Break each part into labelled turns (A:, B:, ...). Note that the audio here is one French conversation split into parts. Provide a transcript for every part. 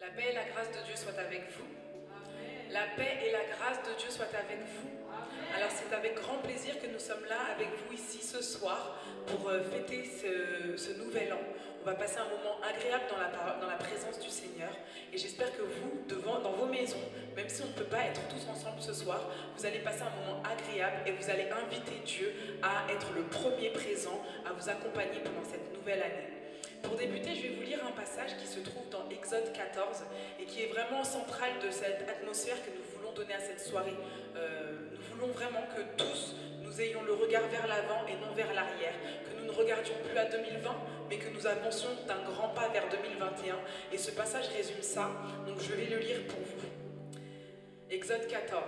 A: La paix et la grâce de Dieu soient avec vous.
B: Amen.
A: La paix et la grâce de Dieu soient avec vous.
B: Amen.
A: Alors c'est avec grand plaisir que nous sommes là avec vous ici ce soir pour fêter ce nouvel an. On va passer un moment agréable dans la présence du Seigneur. Et j'espère que vous, dans vos maisons, même si on ne peut pas être tous ensemble ce soir, vous allez passer un moment agréable et vous allez inviter Dieu à être le premier présent, à vous accompagner pendant cette nouvelle année. Pour débuter, je vais vous lire un passage qui se trouve dans Exode 14 et qui est vraiment central de cette atmosphère que nous voulons donner à cette soirée. Nous voulons vraiment que tous nous ayons le regard vers l'avant et non vers l'arrière, que nous ne regardions plus à 2020, mais que nous avancions d'un grand pas vers 2021. Et ce passage résume ça, donc je vais le lire pour vous. Exode 14.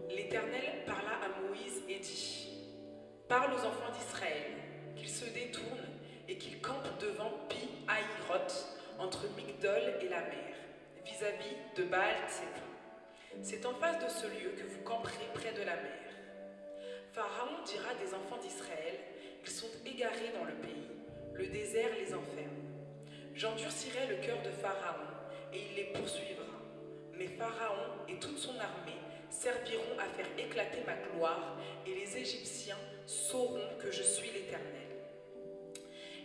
A: L'Éternel parla à Moïse et dit : Parle aux enfants d'Israël, qu'ils se détournent et qu'ils campent devant Pi-Hahiroth, entre Migdol et la mer, vis-à-vis de Baal-Tsephon. C'est en face de ce lieu que vous camperez près de la mer. Pharaon dira des enfants d'Israël : ils sont égarés dans le pays, le désert les enferme. J'endurcirai le cœur de Pharaon, et il les poursuivra. Mais Pharaon et toute son armée serviront à faire éclater ma gloire, et les Égyptiens sauront que je suis l'Éternel.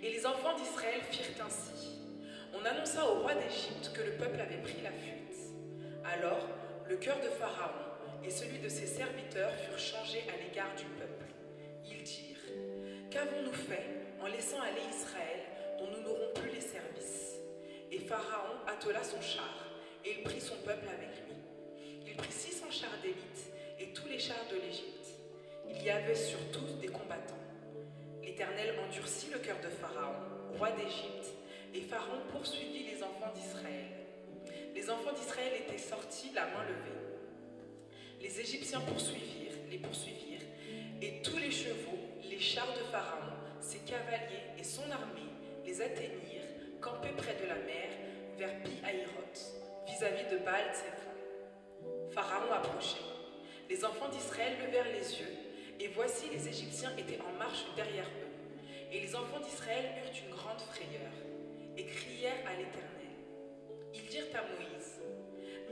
A: Et les enfants d'Israël firent ainsi. On annonça au roi d'Égypte que le peuple avait pris la fuite. Alors, le cœur de Pharaon et celui de ses serviteurs furent changés à l'égard du peuple. Ils dirent : Qu'avons-nous fait en laissant aller Israël, dont nous n'aurons plus les services ? Et Pharaon attela son char, et il prit son peuple avec lui. Il prit 600 chars d'élite et tous les chars de l'Égypte. Il y avait sur tous des combattants. L'Éternel endurcit le cœur de Pharaon, roi d'Égypte, et Pharaon poursuivit les enfants d'Israël. Les enfants d'Israël étaient sortis la main levée. Les Égyptiens les poursuivirent, et tous les chevaux, les chars de Pharaon, ses cavaliers et son armée les atteignirent, campés près de la mer, vers Pi-Hahiroth, vis-à-vis de Baal-Tsephon. Pharaon approchait. Les enfants d'Israël levèrent les yeux, et voici les Égyptiens étaient en marche derrière eux. Et les enfants d'Israël eurent une grande frayeur, et crièrent à l'Éternel. Ils dirent à Moïse :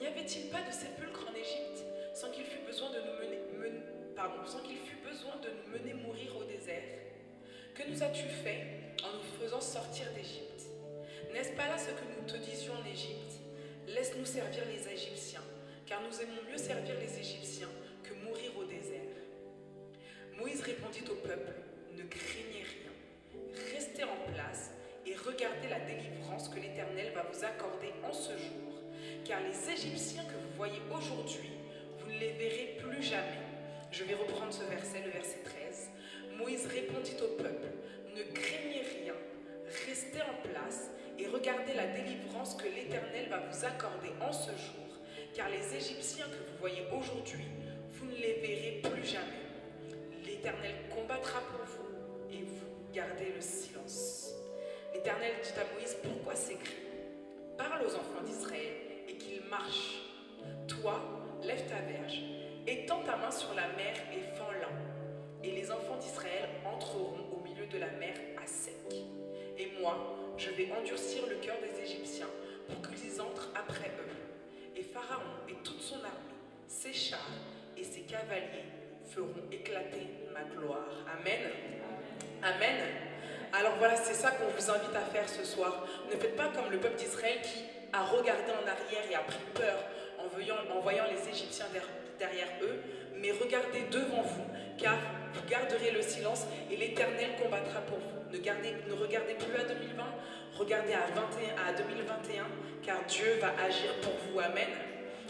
A: N'y avait-il pas de sépulcre en Égypte, sans qu'il fût besoin de nous mener mourir au désert ? Que nous as-tu fait en nous faisant sortir d'Égypte ? N'est-ce pas là ce que nous te disions en Égypte ? Laisse-nous servir les Égyptiens, car nous aimons mieux servir les Égyptiens que mourir au désert. Moïse répondit au peuple : Ne craignez rien, restez en place et regardez la délivrance que l'Éternel va vous accorder en ce jour, car les Égyptiens que vous voyez aujourd'hui, vous ne les verrez plus jamais. Je vais reprendre ce verset, le verset 13. Moïse répondit au peuple : Ne craignez rien, restez en place et regardez la délivrance que l'Éternel va vous accorder en ce jour, car les Égyptiens que vous voyez aujourd'hui, vous ne les verrez plus jamais. L'Éternel combattra pour vous et vous gardez le silence. L'Éternel dit à Moïse : Pourquoi ces cris ? Parle aux enfants d'Israël et qu'ils marchent. Toi, lève ta verge, étends ta main sur la mer et fends-la. Et les enfants d'Israël entreront au milieu de la mer à sec. Et moi, je vais endurcir le cœur des Égyptiens pour qu'ils entrent après eux. Et Pharaon et toute son armée, ses chars et ses cavaliers feront éclater ma gloire. Amen. Amen. Alors voilà, c'est ça qu'on vous invite à faire ce soir. Ne faites pas comme le peuple d'Israël qui a regardé en arrière et a pris peur en voyant les Égyptiens derrière eux, mais regardez devant vous, car vous garderez le silence et l'Éternel combattra pour vous. Ne regardez plus à 2020, regardez à 2021, car Dieu va agir pour vous. Amen.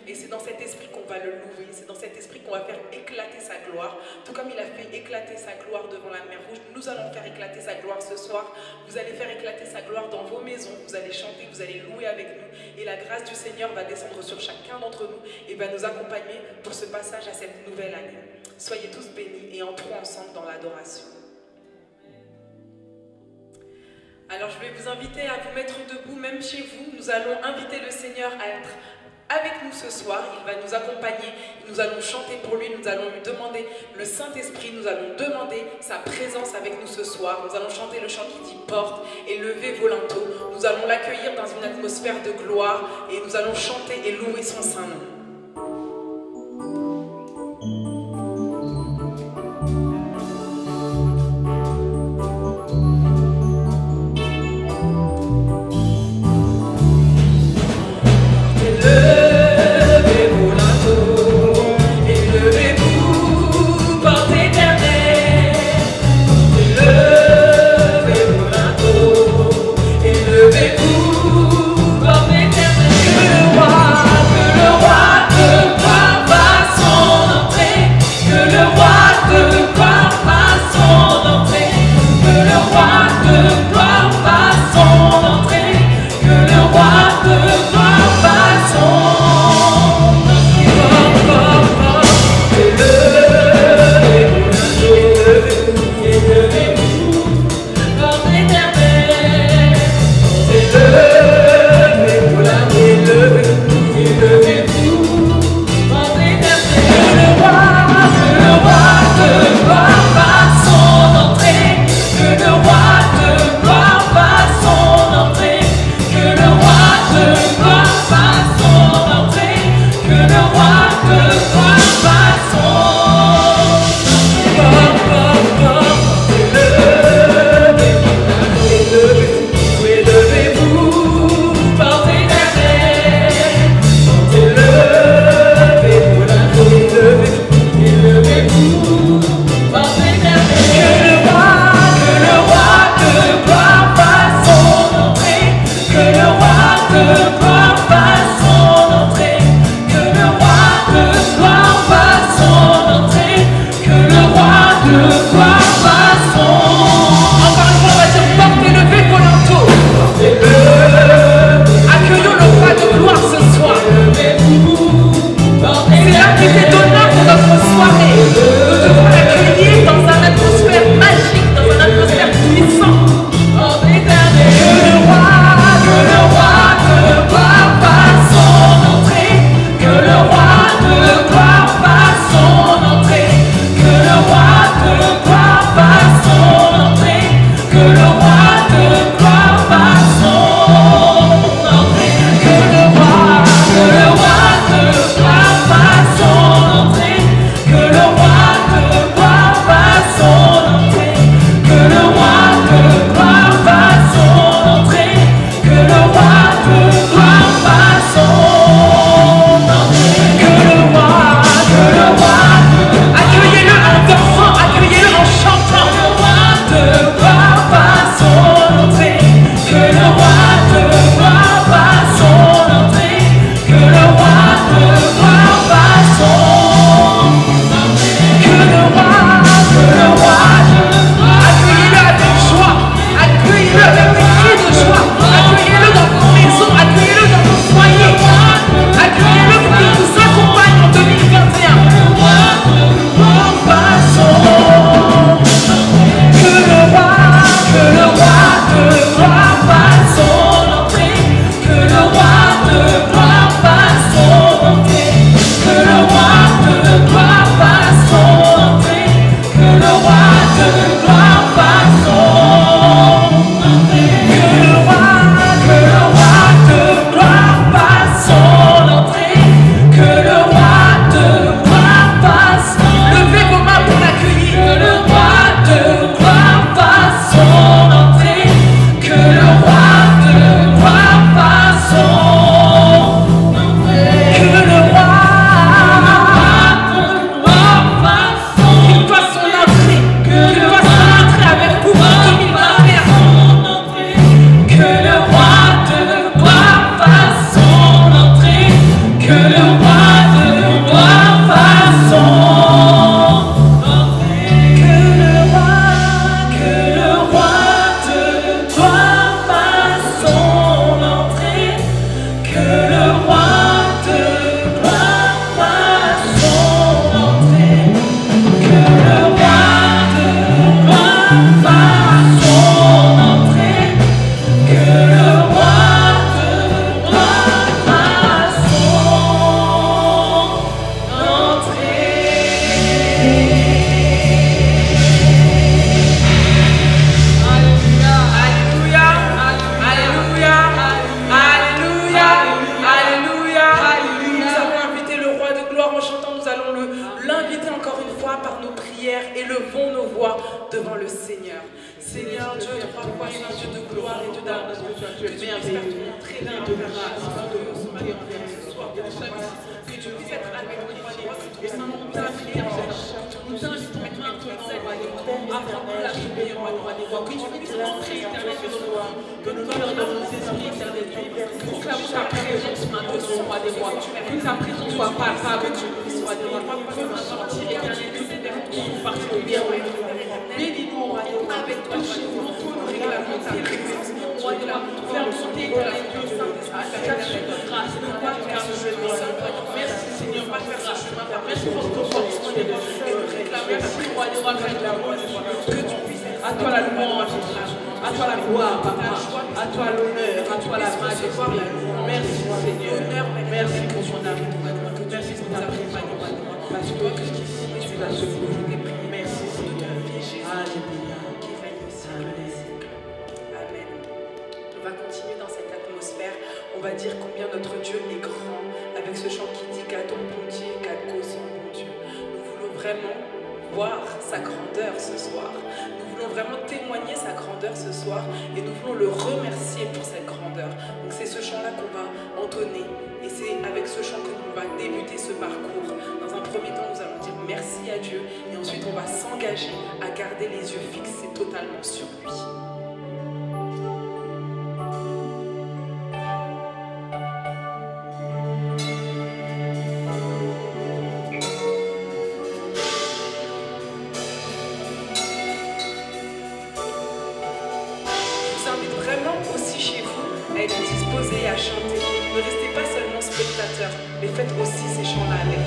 A: Et c'est dans cet esprit qu'on va le louer, c'est dans cet esprit qu'on va faire éclater sa gloire. Tout comme il a fait éclater sa gloire devant la mer Rouge, nous allons faire éclater sa gloire ce soir. Vous allez faire éclater sa gloire dans vos maisons, vous allez chanter, vous allez louer avec nous. Et la grâce du Seigneur va descendre sur chacun d'entre nous et va nous accompagner pour ce passage à cette nouvelle année. Soyez tous bénis et entrons ensemble dans l'adoration. Alors je vais vous inviter à vous mettre debout, même chez vous. Nous allons inviter le Seigneur à être avec nous ce soir, il va nous accompagner, nous allons chanter pour lui, nous allons lui demander le Saint-Esprit, nous allons demander sa présence avec nous ce soir, nous allons chanter le chant qui dit porte et lever vos linteaux, nous allons l'accueillir dans une atmosphère de gloire et nous allons chanter et louer son saint nom.
B: Que le roi
A: devant le Seigneur. Seigneur Dieu, trois fois et un Dieu de gloire et de d'amour, que tu puisses faire te montrer là de grâce, ce soir, que tu puisses être avec nous, que ton Saint-Nom nous affirme, nous invitons maintenant à prendre la prière, que tu puisses rentrer éternel, que nous cœurs dans nos esprits éternel, que proclamons ta présence maintenant, roi des rois, que ta présence soit palpable, que tu puisses, roi des rois, que nous sentir éternel, que nous verrons particulièrement. Bénis-nous, roi des rois, avec toi, nous réclamons ta présence, roi des rois, faire monter de la puissance à ta grâce, de quoi car je suis seul. Merci Seigneur, pas faire ce chemin, merci pour ton force, et nous réclamons, merci roi des rois, que tu puisses, à toi la louange, à toi la gloire, papa, à toi l'honneur, à toi la majesté. Merci Seigneur, merci pour ton amour, merci pour ta présence, parce que toi, tu es la secours. Merci Seigneur. Alléluia. Amen. On va continuer dans cette atmosphère. On va dire combien notre Dieu est grand avec ce chant qui dit qu'à ton bon Dieu, qu'à cause son bon Dieu. Nous voulons vraiment voir sa grandeur ce soir. Nous voulons vraiment témoigner sa grandeur ce soir et nous voulons le remercier pour cette grandeur. Donc c'est ce chant-là qu'on va entonner et c'est avec ce chant que nous va débuter ce parcours. Dans un premier temps, nous allons dire merci à Dieu et ensuite on va s'engager à garder les yeux fixés totalement sur lui. À chanter. Ne restez pas seulement spectateurs, mais faites aussi ces chants-là avec nous.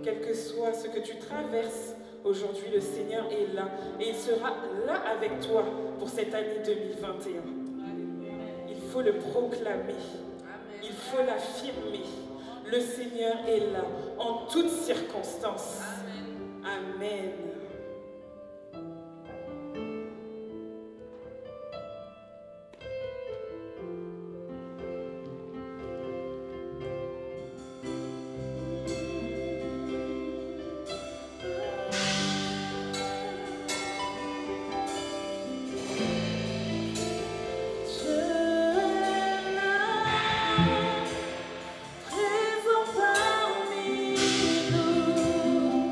B: Quel que soit ce que tu traverses, aujourd'hui le Seigneur est là et il sera là avec toi pour cette année 2021. Il faut le proclamer, il faut l'affirmer. Le Seigneur est là en toutes circonstances. Amen.
C: Présent parmi nous,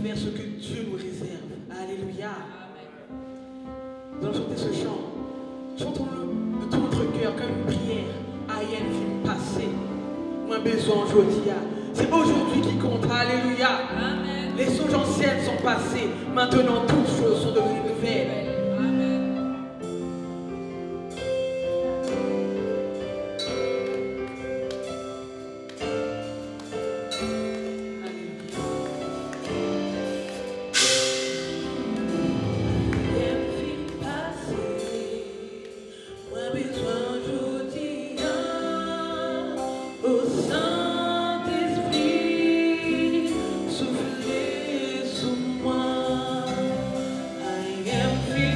C: vers ce que Dieu nous réserve. Alléluia. Nous allons chanter ce chant. Chantons-le de tout notre cœur comme une prière. Aïe, un film passé. Moins besoin aujourd'hui. C'est aujourd'hui qui compte. Alléluia. Amen. Les choses anciennes sont passées. Maintenant, toutes choses sont devenues nouvelles.
A: Feel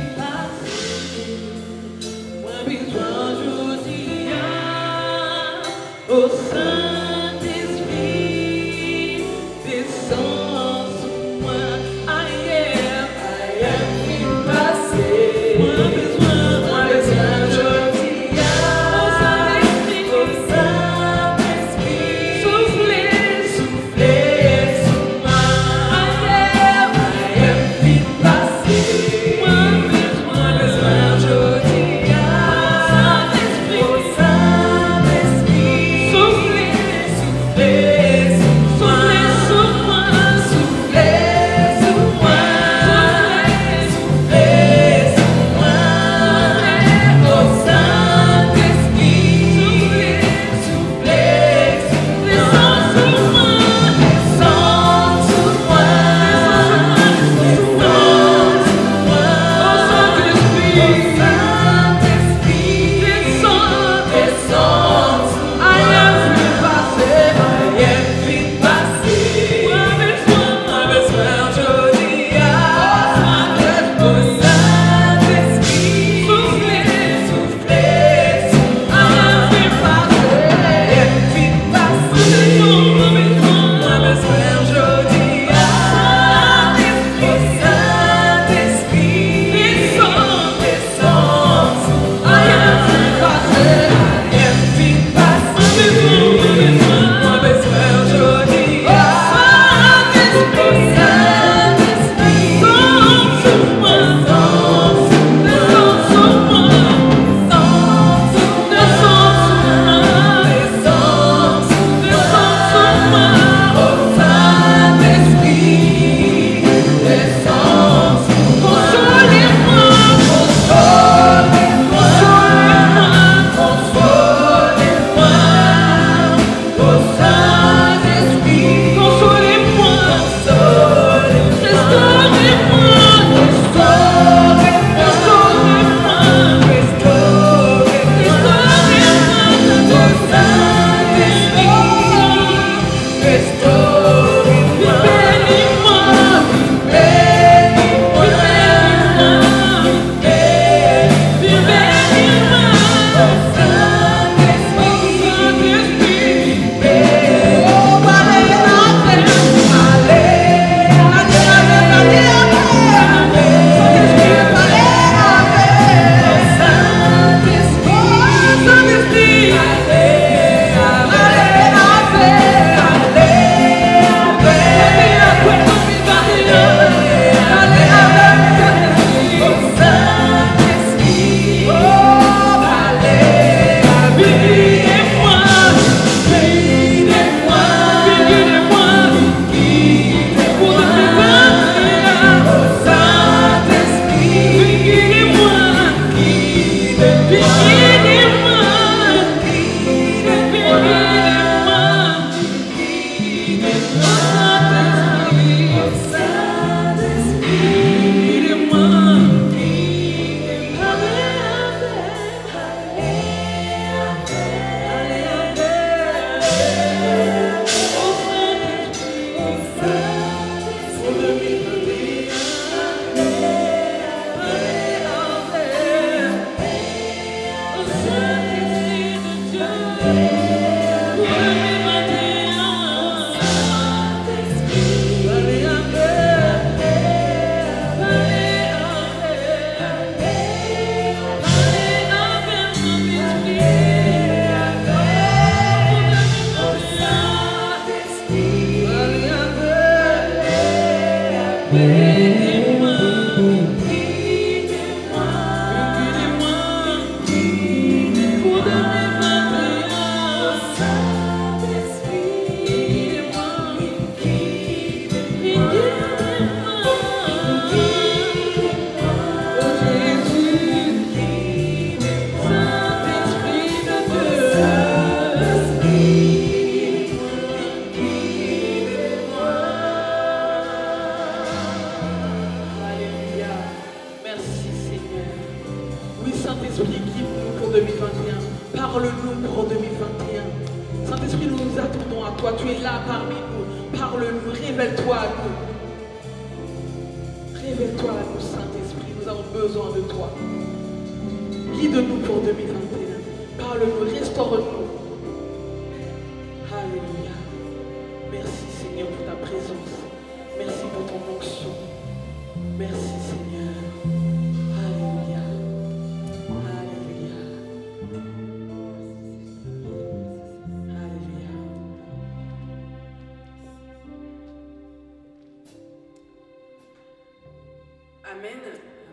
A: Amen.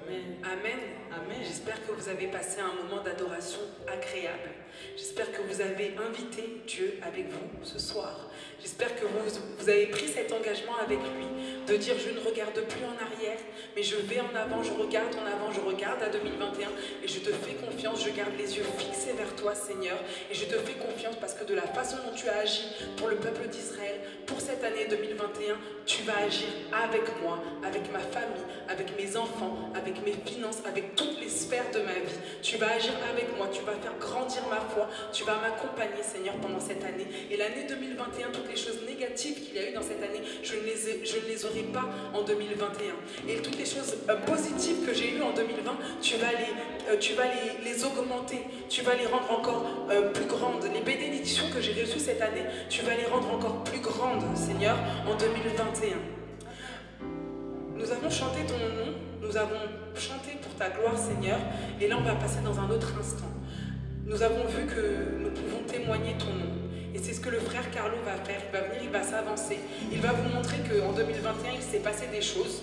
A: Amen. Amen. Amen. J'espère que vous avez passé un moment d'adoration agréable. J'espère que vous avez invité Dieu avec vous ce soir. J'espère que vous avez pris cet engagement avec lui de dire je ne regarde plus en arrière, mais je vais en avant, je regarde en avant, je regarde à 2021 et je te fais confiance, je garde les yeux fixés vers toi Seigneur et je te fais confiance parce que de la façon dont tu as agi pour le peuple d'Israël, pour cette année 2021, tu vas agir avec moi, avec ma famille, avec mes enfants, avec mes finances, avec toutes les sphères de ma vie. Tu vas agir avec moi, tu vas faire grandir ma foi, tu vas m'accompagner Seigneur pendant cette année. Et l'année 2021, toutes les choses négatives qu'il y a eu dans cette année, je ne les aurai pas en 2021. Et toutes les choses positives que j'ai eues en 2020, tu vas les augmenter, tu vas les rendre encore plus grandes. Les bénédictions que j'ai reçues cette année, tu vas les rendre encore plus grandes, Seigneur, en 2021. Nous avons chanté ton nom, nous avons chanté pour ta gloire, Seigneur, et là on va passer dans un autre instant. Nous avons vu que nous pouvons témoigner ton nom. Et c'est ce que le frère Carlo va faire. Il va venir, il va s'avancer. Il va vous montrer qu'en 2021, il s'est passé des choses.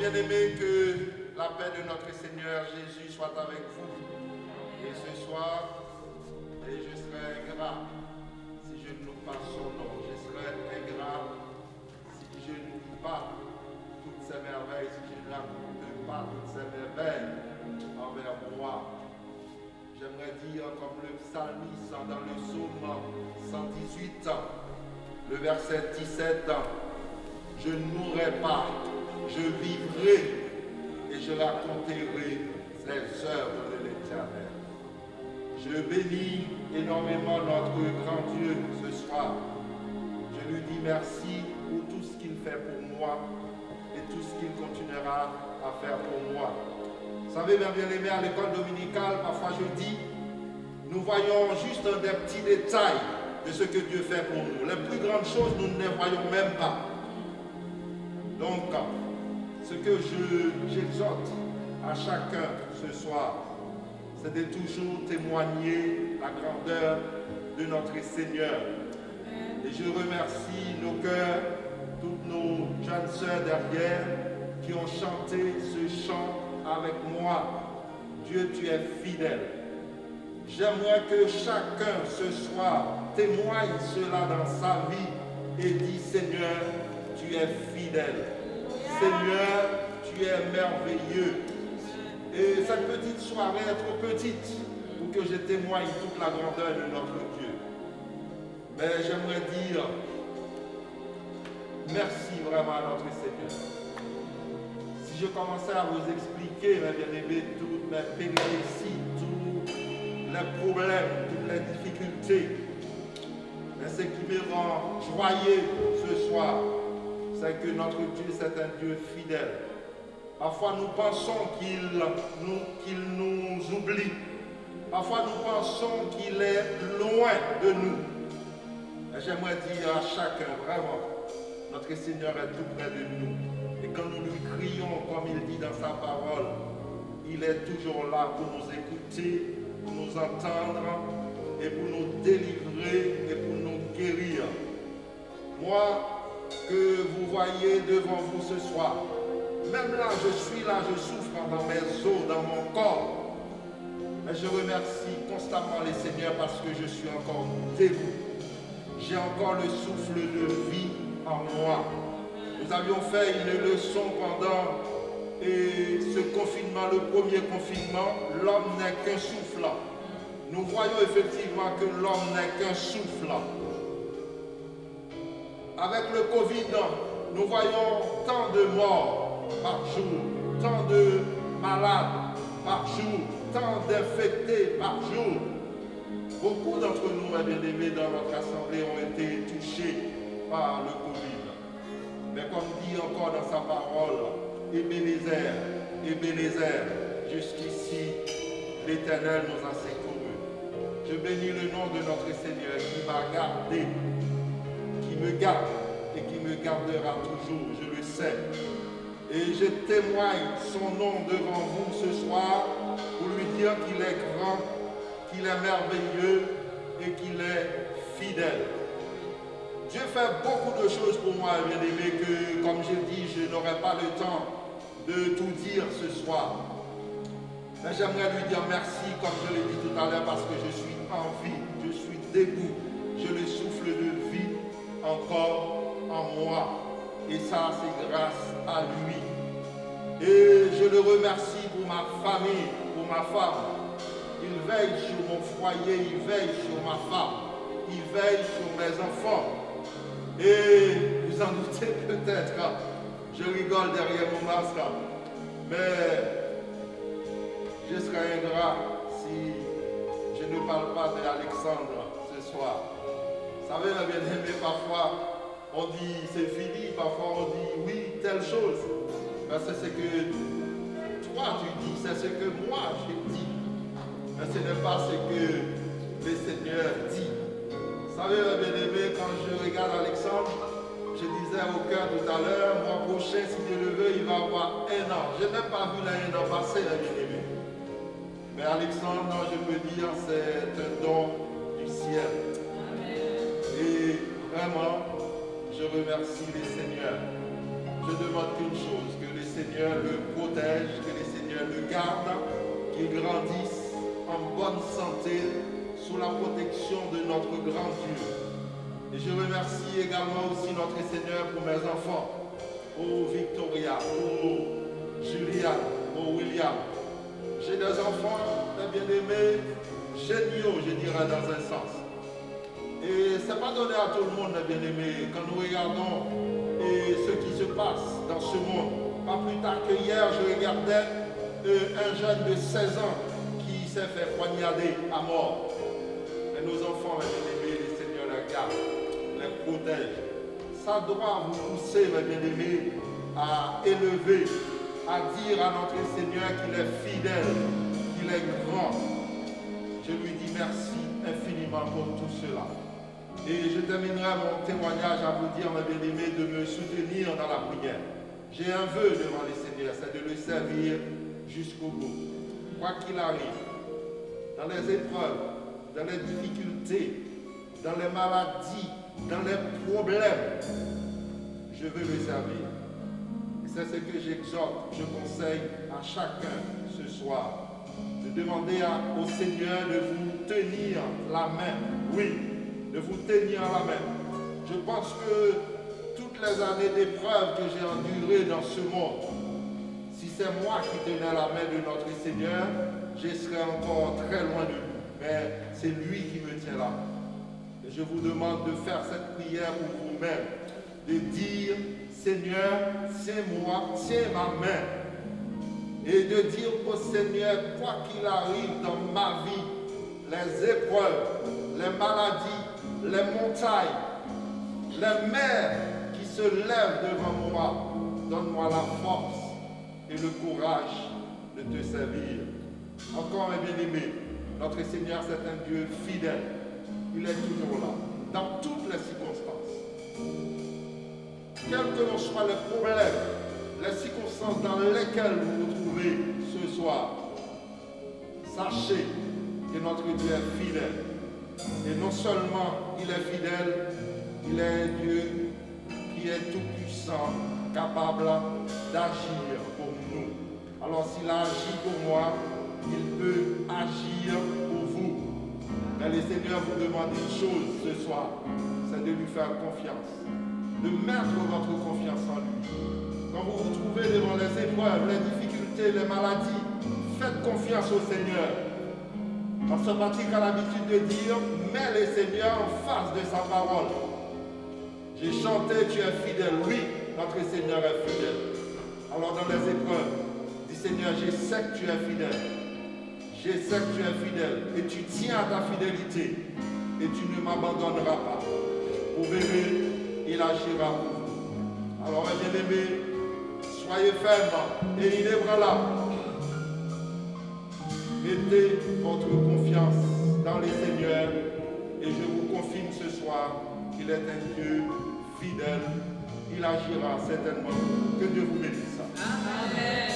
D: bien-aimés, que la paix de notre Seigneur Jésus soit avec vous. Et ce soir, et je serai ingrat si je ne loue pas son nom. Je serai ingrat si je ne loue pas toutes ces merveilles, si je n'accorde pas toutes ces merveilles envers moi. J'aimerais dire, comme le psalmiste dans le psaume 118, le verset 17, je ne mourrai pas, je vivrai et je raconterai les œuvres de l'Éternel. Je bénis énormément notre grand Dieu ce soir. Je lui dis merci pour tout ce qu'il fait pour moi et tout ce qu'il continuera à faire pour moi. Vous savez, mes bien-aimés, à l'école dominicale, parfois je dis, nous voyons juste des petits détails de ce que Dieu fait pour nous. Les plus grandes choses, nous ne les voyons même pas. Donc, ce que j'exhorte à chacun ce soir, c'est de toujours témoigner la grandeur de notre Seigneur. Et je remercie nos cœurs, toutes nos jeunes sœurs derrière, qui ont chanté ce chant avec moi. Dieu, tu es fidèle. J'aimerais que chacun ce soir témoigne cela dans sa vie et dit, Seigneur, tu es fidèle. Seigneur, tu es merveilleux. Et cette petite soirée est trop petite pour que je témoigne toute la grandeur de notre Dieu. Mais j'aimerais dire merci vraiment à notre Seigneur. Si je commençais à vous expliquer, mes bien-aimés, toutes mes péripéties, tous les problèmes, toutes les difficultés, mais ce qui me rend joyeux ce soir, c'est que notre Dieu, c'est un Dieu fidèle. Parfois, nous pensons qu'il nous oublie. Parfois, nous pensons qu'il est loin de nous. Et j'aimerais dire à chacun, vraiment, notre Seigneur est tout près de nous. Et quand nous lui crions, comme il dit dans sa parole, il est toujours là pour nous écouter, pour nous entendre, et pour nous délivrer, et pour nous guérir. Moi, que vous voyez devant vous ce soir, même là, je suis là, je souffre dans mes os, dans mon corps. Mais je remercie constamment les Seigneurs parce que je suis encore debout. J'ai encore le souffle de vie en moi. Nous avions fait une leçon pendant ce confinement, le premier confinement. L'homme n'est qu'un souffle. Nous voyons effectivement que l'homme n'est qu'un souffle. Avec le Covid, nous voyons tant de morts par jour, tant de malades par jour, tant d'infectés par jour. Beaucoup d'entre nous, mes bien-aimés, dans notre assemblée ont été touchés par le Covid. Mais comme dit encore dans sa parole, Ebenezer, Ebenezer, jusqu'ici, l'Éternel nous a secourus. Je bénis le nom de notre Seigneur qui m'a gardé, qui me garde et qui me gardera toujours, je le sais. Et je témoigne son nom devant vous ce soir pour lui dire qu'il est grand, qu'il est merveilleux et qu'il est fidèle. Dieu fait beaucoup de choses pour moi, bien-aimé, que, comme je dis, je n'aurai pas le temps de tout dire ce soir. Mais j'aimerais lui dire merci, comme je l'ai dit tout à l'heure, parce que je suis en vie, je suis debout, je le souffle de vie encore en moi. Et ça, c'est grâce à lui. Et je le remercie pour ma famille, pour ma femme. Il veille sur mon foyer, il veille sur ma femme, il veille sur mes enfants. Et vous en doutez peut-être, je rigole derrière mon masque, mais je serais ingrat si je ne parle pas d'Alexandre ce soir. Vous savez, mes bien-aimés, parfois, on dit c'est fini, parfois on dit oui, telle chose. Mais c'est ce que toi tu dis, c'est ce que moi je dis. Mais ce n'est pas ce que le Seigneur dit. Vous savez, mes bien-aimés, quand je regarde Alexandre, je disais au cœur tout à l'heure, mois prochain, si Dieu le veut, il va avoir 1 an. Je n'ai même pas vu l'année passée, mes bien-aimés. Mais Alexandre, non, je peux dire, c'est un don du ciel. Et vraiment, je remercie les Seigneurs. Je demande qu'une chose, que le Seigneur Seigneur le protège, que le Seigneur le garde, qu'il grandisse en bonne santé sous la protection de notre grand Dieu. Et je remercie également aussi notre Seigneur pour mes enfants, pour Victoria, pour Julian, pour William. J'ai des enfants, des bien-aimés, géniaux, je dirais dans un sens. Et ce n'est pas donné à tout le monde, les bien-aimés. Quand nous regardons ce qui se passe dans ce monde, pas plus tard que hier, je regardais un jeune de 16 ans qui s'est fait poignarder à mort. Mais nos enfants, mes bien-aimés, le Seigneur les garde, les protège. Ça doit vous pousser, mes bien-aimés, à élever, à dire à notre Seigneur qu'il est fidèle, qu'il est grand. Je lui dis merci infiniment pour tout cela. Et je terminerai mon témoignage à vous dire, mes bien-aimés, de me soutenir dans la prière. J'ai un vœu devant le Seigneur, c'est de le servir jusqu'au bout. Quoi qu'il arrive, dans les épreuves, dans les difficultés, dans les maladies, dans les problèmes, je veux le servir. Et c'est ce que j'exhorte, je conseille à chacun ce soir, de demander au Seigneur de vous tenir la main. Oui, de vous tenir la main. Je pense que toutes les années d'épreuves que j'ai endurées dans ce monde, si c'est moi qui tenais la main de notre Seigneur, je serais encore très loin de lui. Mais c'est lui qui me tient la main. Et je vous demande de faire cette prière pour vous-même, de dire, Seigneur, tiens-moi, tiens ma main. Et de dire au Seigneur, quoi qu'il arrive dans ma vie, les épreuves, les maladies, les montagnes, les mers qui se lèvent devant moi, donne-moi la force et le courage de te servir. Encore un bien-aimé, notre Seigneur c'est un Dieu fidèle. Il est toujours là, dans toutes les circonstances. Quels que soient les problèmes, les circonstances dans lesquelles vous vous trouvez ce soir, sachez que notre Dieu est fidèle. Et non seulement il est fidèle, il est un Dieu qui est tout puissant, capable d'agir pour nous. Alors s'il a agi pour moi, il peut agir pour vous. Mais le Seigneur vous demande une chose ce soir, c'est de lui faire confiance, de mettre votre confiance en lui. Quand vous vous trouvez devant les épreuves, les difficultés, les maladies, faites confiance au Seigneur. Parce que Patrick a l'habitude de dire, mets le Seigneur en face de sa parole. J'ai chanté, tu es fidèle. Oui, notre Seigneur est fidèle. Alors dans les épreuves, dis Seigneur, je sais que tu es fidèle. Je sais que tu es fidèle. Et tu tiens à ta fidélité. Et tu ne m'abandonneras pas. Vous verrez, il agira pour vous. Alors mes bien-aimés, soyez fermes et inébranlables. Mettez votre confiance dans le Seigneur et je vous confirme ce soir qu'il est un Dieu fidèle. Il agira certainement. Que Dieu vous bénisse.
A: Amen.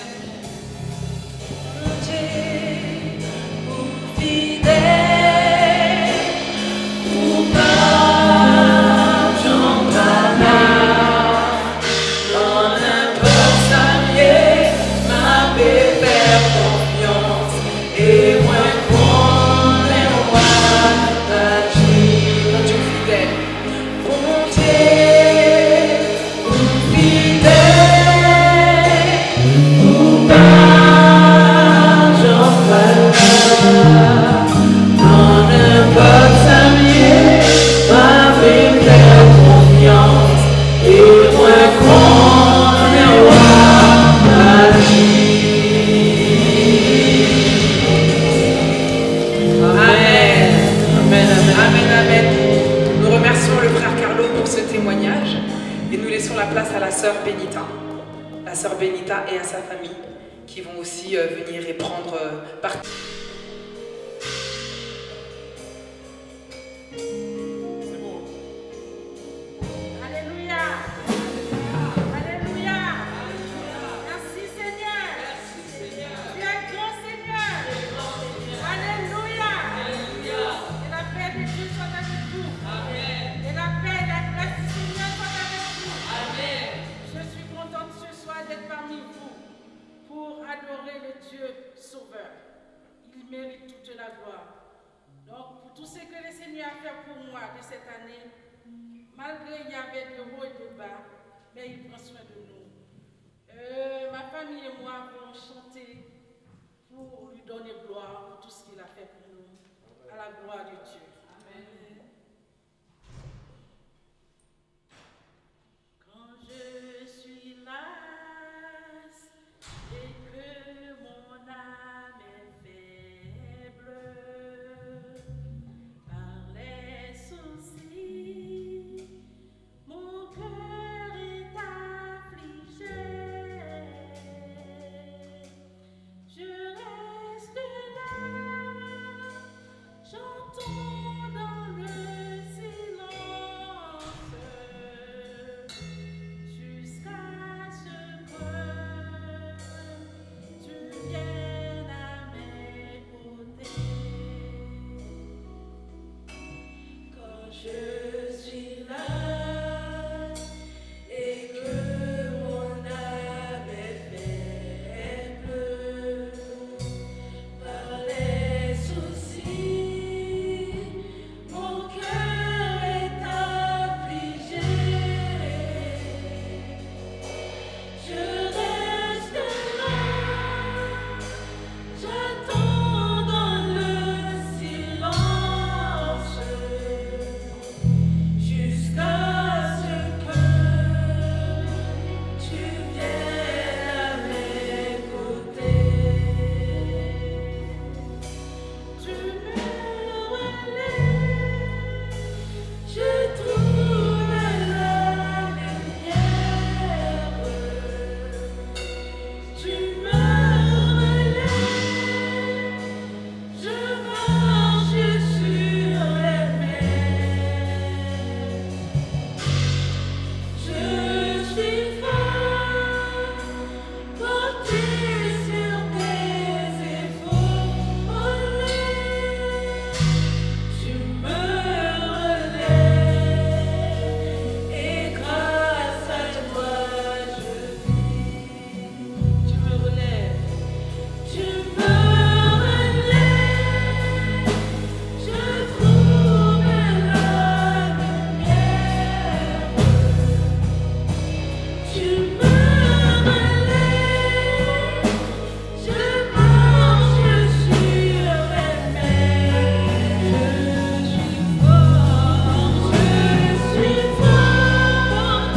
A: Et à sa famille qui vont aussi venir et prendre partie.
E: C'est bon. Alléluia. Alléluia. Merci Seigneur. Tu es grand Seigneur. Alléluia. Et la paix de Dieu soit avec vous. Et la paix et la grâce du Seigneur soit avec vous. Je suis contente ce soir d'être parmi vous. adorer le Dieu sauveur. Il mérite toute la gloire. Donc, pour tout ce que le Seigneur a fait pour moi de cette année, malgré il y avait de hauts et de bas, mais il prend soin de nous. Ma famille et moi avons chanté pour lui donner gloire pour tout ce qu'il a fait pour nous. À la gloire de Dieu. Amen. Quand je suis lasse et que mon âme est faible par les soucis, mon cœur est affligé. Je reste là, j'entends dans le silence, jusqu'à ce que tu viennes à mes côtés. Quand je suis là et que mon âme est faible par les soucis, mon cœur est affligé. Je reste là, j'attends dans le silence, jusqu'à ce que tu viennes à mes côtés. Tu me relèves, je trouve la lumière. Tu me relèves, je marche sur les mers. Je suis fort, porté sur tes épaules. Tu me relèves et grâce à toi je vis. Tu me relèves, je trouve la lumière. Tu me relèves, je marche sur les mers. Je suis fort,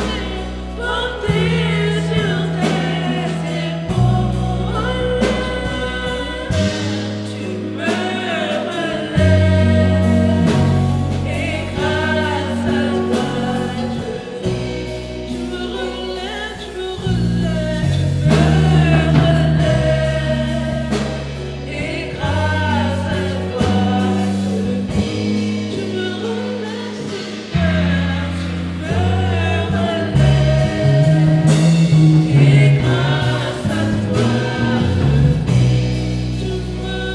E: porté sur tes épaules. Tu me relèves et grâce à toi je vis. Tu me relèves, tu me relèves, tu me relèves et grâce à toi je vis. Tu me relèves, Seigneur, tu me relèves et grâce à toi je vis. Tu me relèves,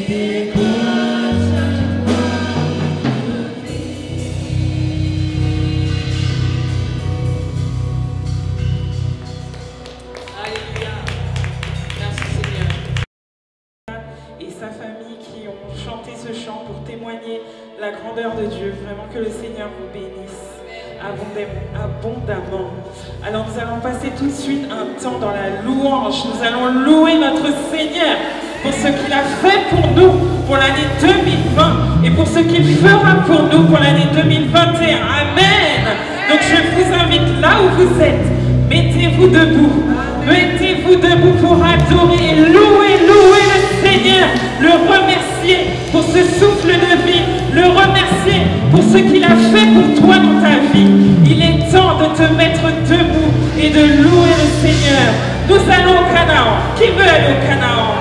E: et grâce à toi je
C: Alléluia. Merci Seigneur.
B: Et sa famille qui ont chanté ce chant pour témoigner la grandeur de Dieu. Vraiment que le Seigneur vous bénisse abondamment. Alors nous allons passer tout de suite un temps dans la louange. Nous allons louer notre Seigneur pour ce qu'il a fait pour nous pour l'année 2020 et pour ce qu'il fera pour nous pour l'année 2021. Amen. Donc je vous invite là où vous êtes, mettez-vous debout. Mettez-vous debout pour adorer, louer le Seigneur, le remercier pour ce souffle de vie, le remercier pour ce qu'il a fait pour toi dans ta vie. Il est temps de te mettre debout et de louer le Seigneur. Nous allons au Canaan. Qui veut aller au Canaan?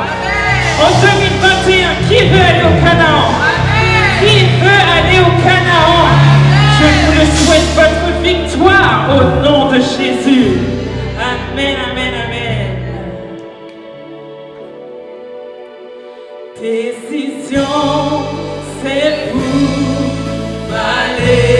B: En 2021, qui veut aller au Canaan? Qui veut aller au Canaan? Je vous le souhaite, votre victoire au nom de Jésus. Amen, amen, amen. Décision, c'est pour m'aller.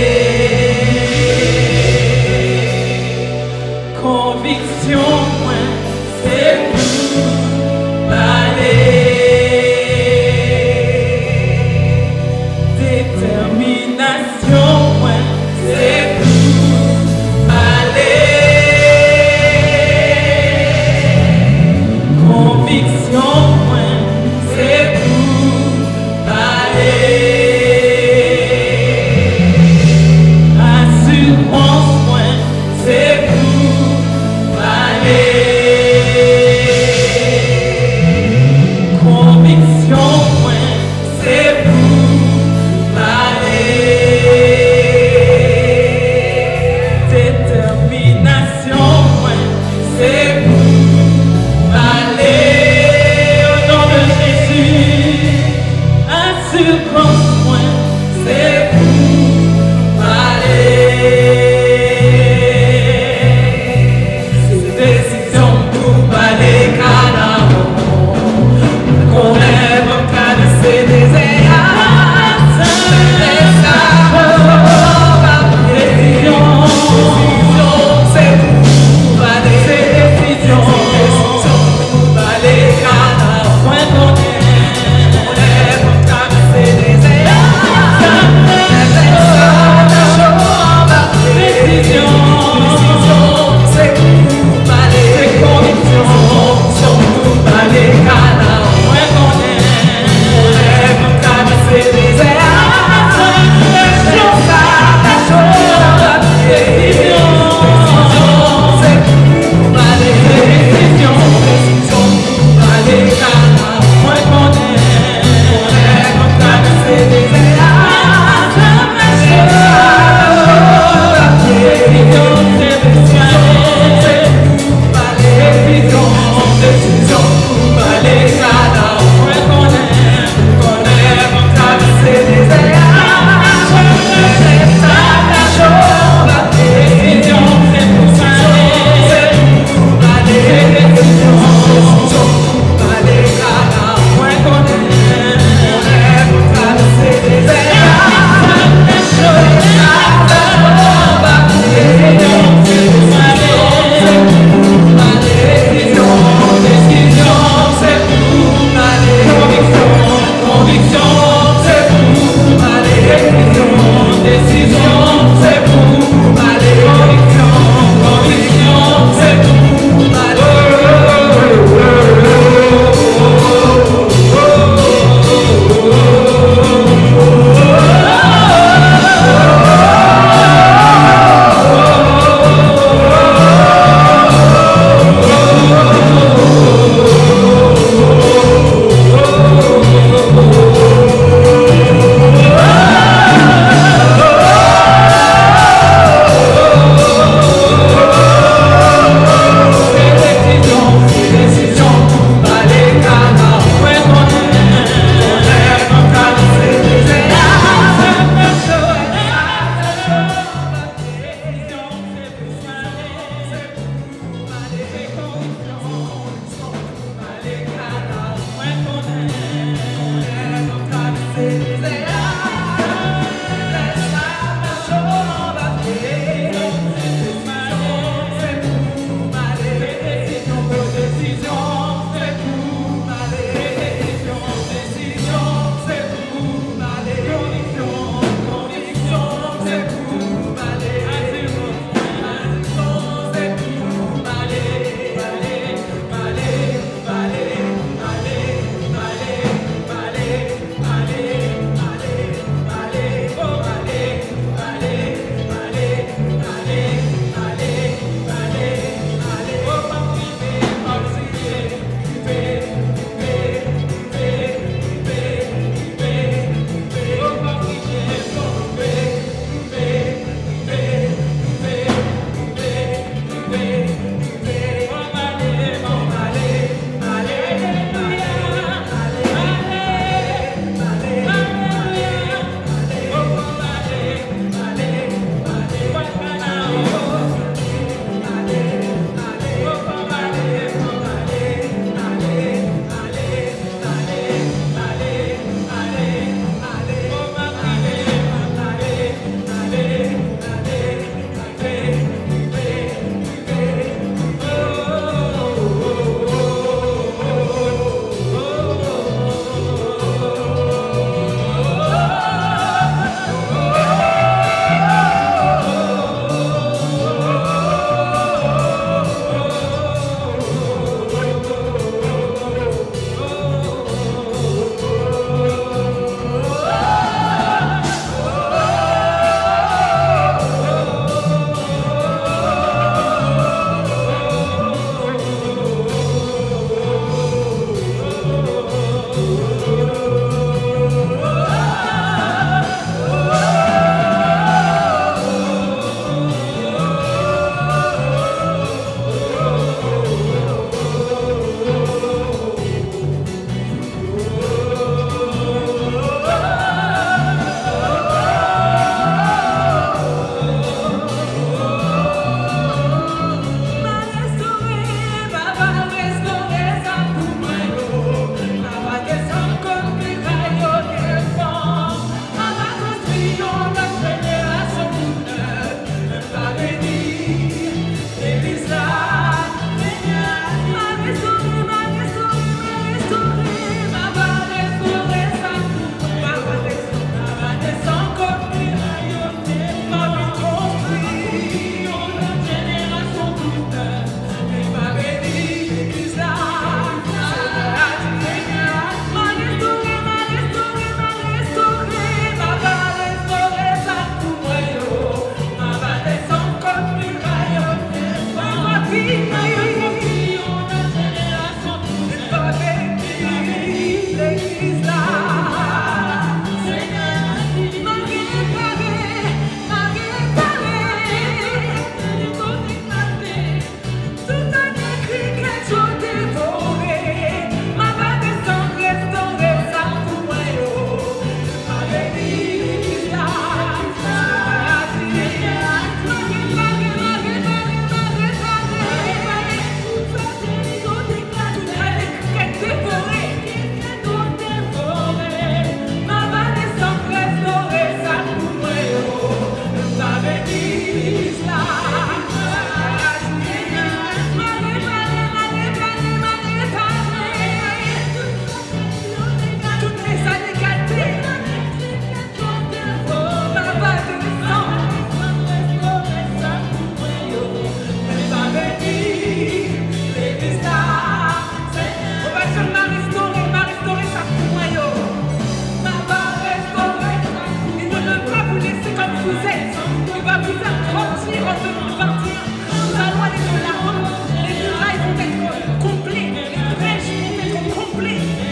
A: nous faire grandir en 2021. Nous allons aller de l'avant. Les murailles vont être complets. Les brèches vont être complets.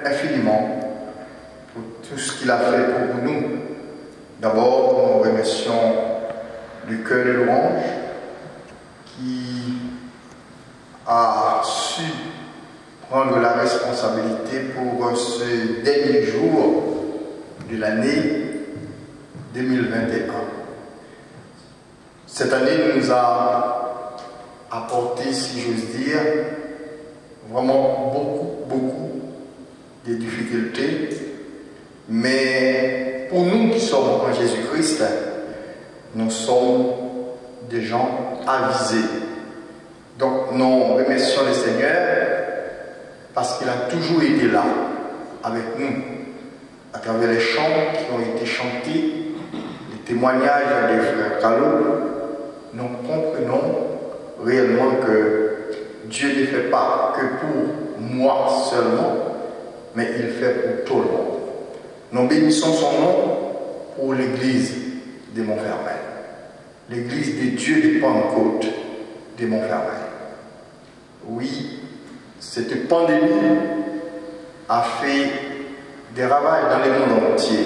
F: infiniment pour tout ce qu'il a fait pour nous. D'abord, nous remercions du cœur de louange qui a su prendre la responsabilité pour ce dernier jour de l'année 2021. Cette année nous a apporté, si j'ose dire, vraiment beaucoup de difficultés, mais pour nous qui sommes en Jésus-Christ, nous sommes des gens avisés. Donc nous remercions le Seigneur parce qu'il a toujours été là avec nous, à travers les chants qui ont été chantés, les témoignages des frères Calo. Nous comprenons réellement que Dieu ne fait pas que pour moi seulement, mais il fait pour tout le monde. Nous bénissons son nom pour l'église de Montfermeil, l'église des dieux de Pentecôte de Montfermeil. Oui, cette pandémie a fait des ravages dans le monde entier,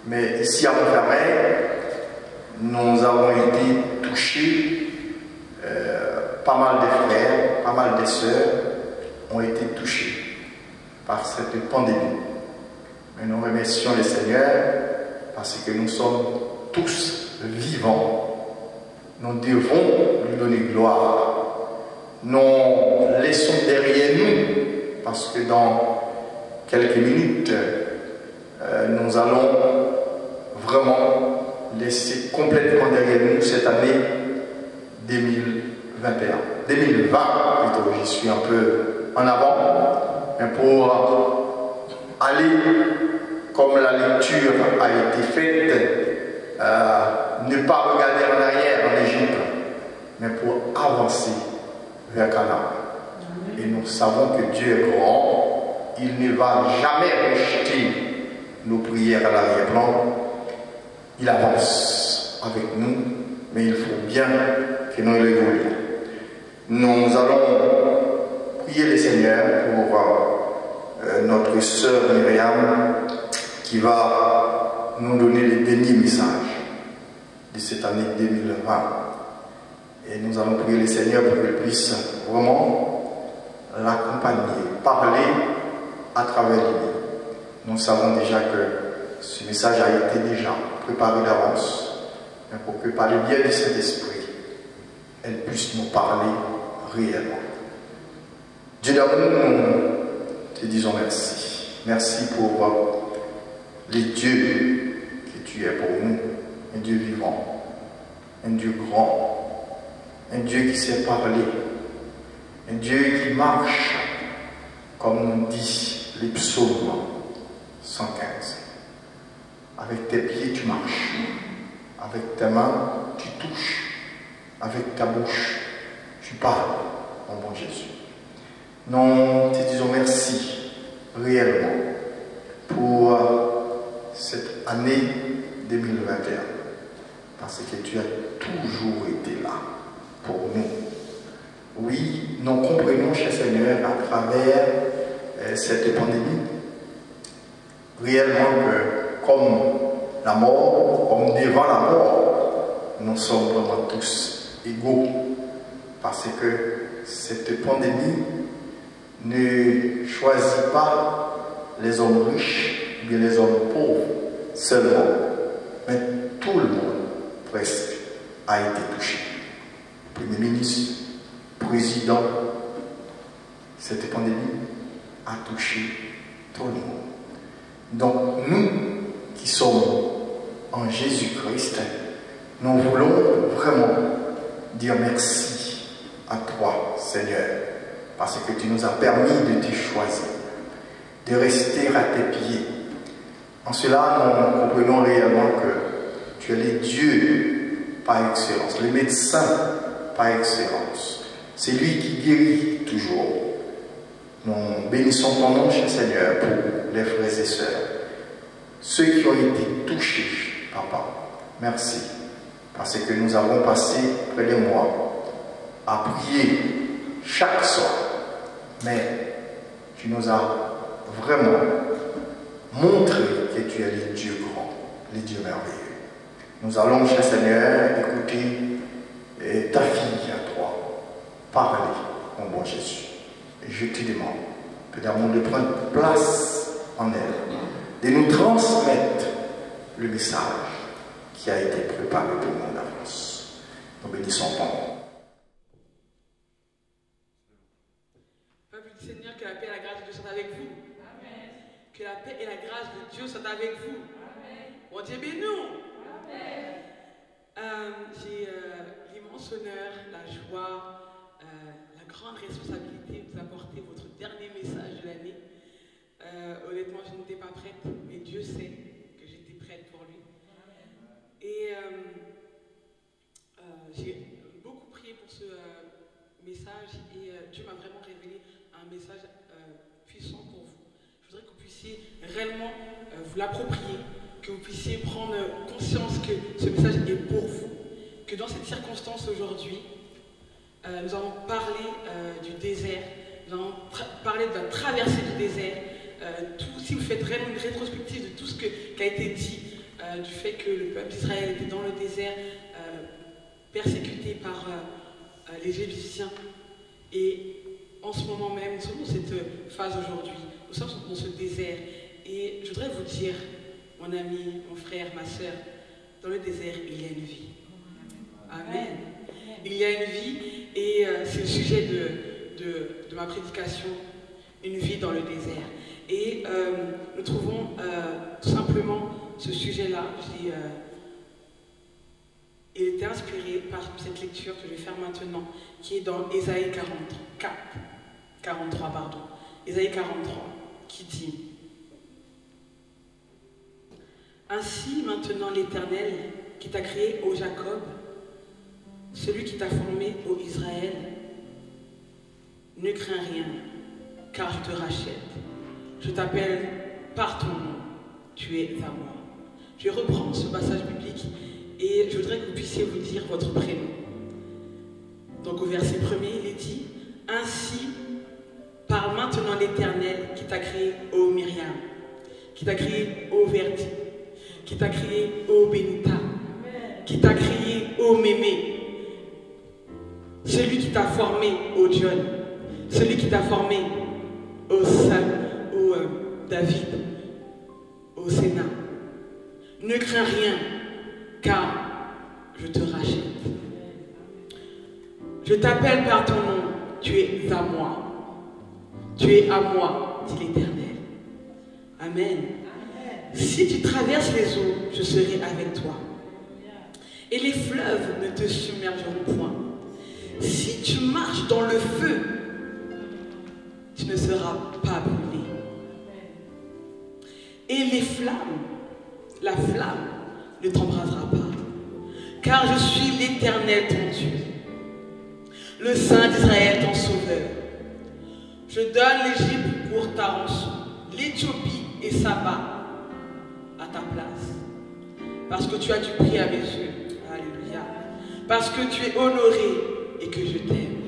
F: mais ici à Montfermeil, nous avons été touchés. Pas mal de frères, pas mal de sœurs ont été touchés par cette pandémie. Mais nous remercions le Seigneur parce que nous sommes tous vivants. Nous devons lui donner gloire. Nous laissons derrière nous, parce que dans quelques minutes, nous allons vraiment laisser complètement derrière nous cette année 2020 plutôt, j'y suis un peu en avant, mais pour aller comme la lecture a été faite, ne pas regarder en arrière en Égypte, mais pour avancer vers Canaan. Et nous savons que Dieu est grand, il ne va jamais rejeter nos prières à l'arrière-plan, il avance avec nous, mais il faut bien que nous l'évoluions. Nous allons prier le Seigneur pour notre sœur Myriam qui va nous donner les derniers messages de cette année 2020. Et nous allons prier le Seigneur pour qu'il puisse vraiment l'accompagner, parler à travers lui. Nous savons déjà que ce message a été déjà préparé d'avance, mais pour que par le biais de cet esprit, elle puisse nous parler réellement. Dieu d'amour, nous te disons merci. Merci pour les dieux que tu es pour nous. Un Dieu vivant, un Dieu grand, un Dieu qui sait parler, un Dieu qui marche, comme dit les psaumes 115. Avec tes pieds tu marches, avec tes mains tu touches, avec ta bouche tu parles, mon bon Jésus. Nous te disons merci réellement pour cette année 2021, parce que tu as toujours été là pour nous. Oui, nous comprenons, cher Seigneur, à travers cette pandémie, réellement que comme la mort, comme devant la mort, nous sommes vraiment tous égaux, parce que cette pandémie ne choisit pas les hommes riches ou bien les hommes pauvres seulement, mais tout le monde presque a été touché. Premier ministre, président, cette pandémie a touché tout le monde. Donc nous qui sommes en Jésus-Christ, nous voulons vraiment dire merci à toi, Seigneur, parce que tu nous as permis de te choisir, de rester à tes pieds. En cela, nous comprenons réellement que tu es le Dieu par excellence, le médecin par excellence. C'est lui qui guérit toujours. Nous bénissons ton nom, cher Seigneur, pour les frères et sœurs, ceux qui ont été touchés, Papa. Merci, parce que nous avons passé près de mois à prier chaque soir, mais tu nous as vraiment montrer que tu es le Dieu grand, le Dieu merveilleux. Nous allons, cher Seigneur, écouter ta fille à toi parler, mon bon Jésus. Et je te demande, Père d'amour, de prendre place en elle, de nous transmettre le message qui a été préparé pour nous d'avance. Nous bénissons ton nom.
C: Peuple du Seigneur, que la paix et la grâce de Dieu soient avec vous. Amen. Que la paix et la grâce de Dieu soient avec vous. Amen. Bon Dieu bénis-nous. J'ai l'immense honneur, la joie, la grande responsabilité de vous apporter votre dernier message de l'année. Honnêtement, je n'étais pas prête, mais Dieu sait que j'étais prête pour lui. Et j'ai beaucoup prié pour ce message et Dieu m'a vraiment révélé un message puissant pour vous. Je voudrais que vous puissiez réellement vous l'approprier, que vous puissiez prendre conscience que ce message est pour vous, que dans cette circonstance aujourd'hui, nous allons parler du désert, nous allons parler de la traversée du désert, si vous faites réellement une rétrospective de tout ce qui a été dit, du fait que le peuple d'Israël était dans le désert, persécuté par les Égyptiens, et en ce moment même, nous sommes dans cette phase aujourd'hui, nous sommes dans ce désert, et je voudrais vous dire, mon ami, mon frère, ma soeur, dans le désert, il y a une vie. Amen. Il y a une vie, et c'est le sujet de ma prédication, une vie dans le désert. Et nous trouvons tout simplement ce sujet-là, il était inspiré par cette lecture que je vais faire maintenant, qui est dans Ésaïe 43, pardon. Ésaïe 43, qui dit: Ainsi maintenant l'Éternel, qui t'a créé, ô Jacob, celui qui t'a formé, ô Israël, ne crains rien, car je te rachète. Je t'appelle par ton nom, tu es à moi. Je reprends ce passage biblique et je voudrais que vous puissiez vous dire votre prénom. Donc au verset 1er, il est dit: Ainsi parle maintenant l'Éternel qui t'a créé, ô Myriam, qui t'a créé, ô Verdi, qui t'a créé, ô Benita, qui t'a créé, ô Mémé, celui qui t'a formé, ô John, celui qui t'a formé, ô Sam, ô David, au Sénat. Ne crains rien, car je te rachète. Je t'appelle par ton nom, tu es à moi. Tu es à moi, dit l'Éternel. Amen. Si tu traverses les eaux, je serai avec toi. Et les fleuves ne te submergeront point. Si tu marches dans le feu, tu ne seras pas brûlé. Et les flammes, la flamme ne t'embrasera pas. Car je suis l'Éternel ton Dieu, le Saint d'Israël ton Sauveur. Je donne l'Égypte pour ta rançon, l'Éthiopie et Saba à ta place. Parce que tu as du prix à mes yeux. Alléluia. Parce que tu es honoré et que je t'aime.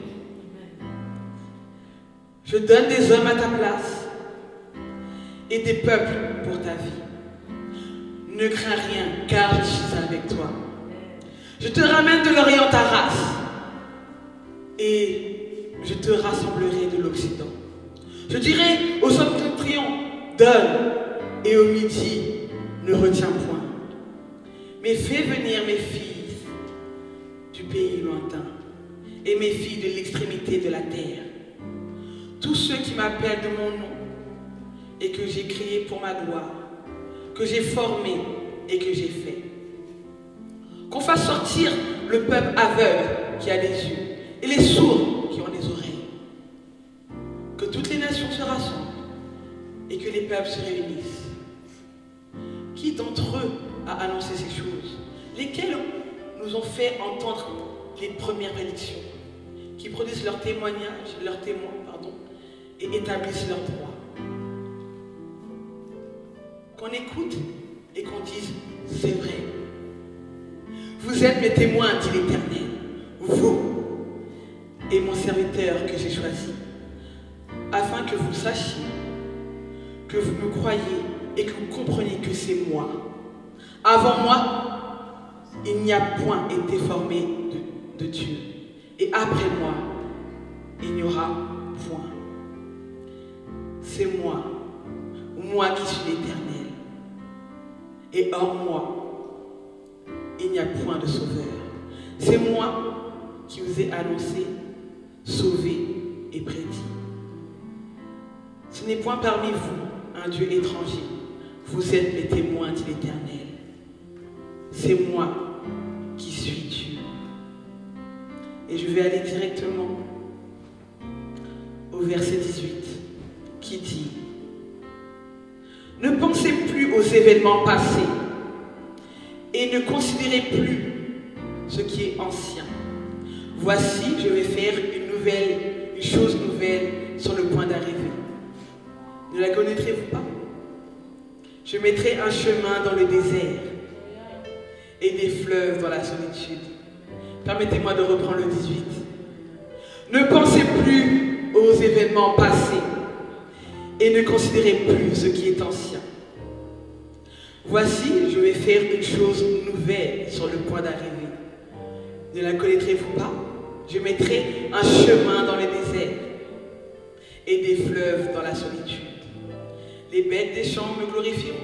C: Je donne des hommes à ta place et des peuples pour ta vie. Ne crains rien, car je suis avec toi. Je te ramène de l'Orient ta race et je te rassemblerai de l'Occident. Je dirai au septentrion, donne, et au midi, ne retiens point. Mais fais venir mes filles du pays lointain et mes filles de l'extrémité de la terre. Tous ceux qui m'appellent de mon nom et que j'ai créé pour ma gloire, que j'ai formé et que j'ai fait. Qu'on fasse sortir le peuple aveugle qui a des yeux et les sourds qui ont des oreilles. Que toutes les nations se rassemblent et que les peuples se réunissent. Qui d'entre eux a annoncé ces choses? Lesquels nous ont fait entendre les premières prédictions, qui produisent leurs témoignages, leurs témoins, et établissent leurs droits. Qu'on écoute et qu'on dise, c'est vrai. Vous êtes mes témoins, dit l'Éternel, vous et mon serviteur que j'ai choisi, afin que vous sachiez que vous me croyez et que vous compreniez que c'est moi. Avant moi, il n'y a point été formé de Dieu. Et après moi, il n'y aura point. C'est moi qui suis l'Éternel. Et hors moi, il n'y a point de sauveur. C'est moi qui vous ai annoncé, sauvé et prédit. Ce n'est point parmi vous un Dieu étranger. Vous êtes les témoins de l'Éternel. C'est moi qui suis Dieu. Et je vais aller directement au verset 18 qui dit: ne pensez plus aux événements passés et ne considérez plus ce qui est ancien. Voici, je vais faire une chose nouvelle sur le point d'arriver. Ne la connaîtrez-vous pas? Je mettrai un chemin dans le désert et des fleuves dans la solitude. Permettez-moi de reprendre le 18. Ne pensez plus aux événements passés et ne considérez plus ce qui est ancien. Voici, je vais faire une chose nouvelle sur le point d'arriver. Ne la connaîtrez-vous pas? Je mettrai un chemin dans le désert et des fleuves dans la solitude. Les bêtes des champs me glorifieront,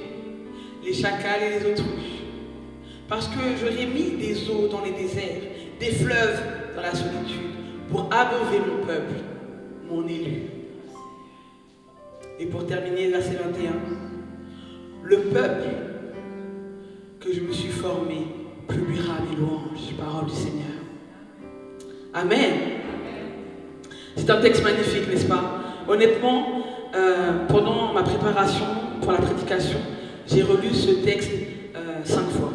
C: les chacals et les autruches, parce que j'aurai mis des eaux dans les déserts, des fleuves dans la solitude, pour abreuver mon peuple, mon élu. Et pour terminer, verset 21, le peuple que je me suis formé publiera mes louanges, parole du Seigneur. Amen. C'est un texte magnifique, n'est-ce pas? Honnêtement, pendant ma préparation pour la prédication, j'ai relu ce texte 5 fois.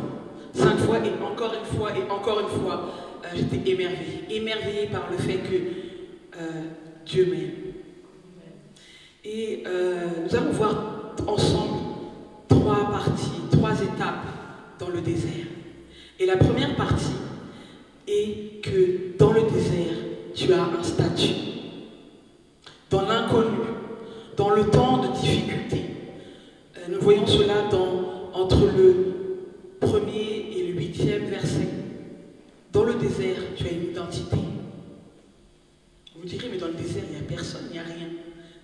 C: 5 fois et encore une fois et encore une fois, j'étais émerveillée par le fait que Dieu m'aime. Et nous allons voir ensemble 3 parties, 3 étapes dans le désert. Et la première partie est que dans le désert, tu as un statut. Dans l'inconnu, dans le temps de difficulté. Nous voyons cela entre le 1er et le 8e verset. Dans le désert, tu as une identité. Vous me direz, mais dans le désert, il n'y a personne, il n'y a rien.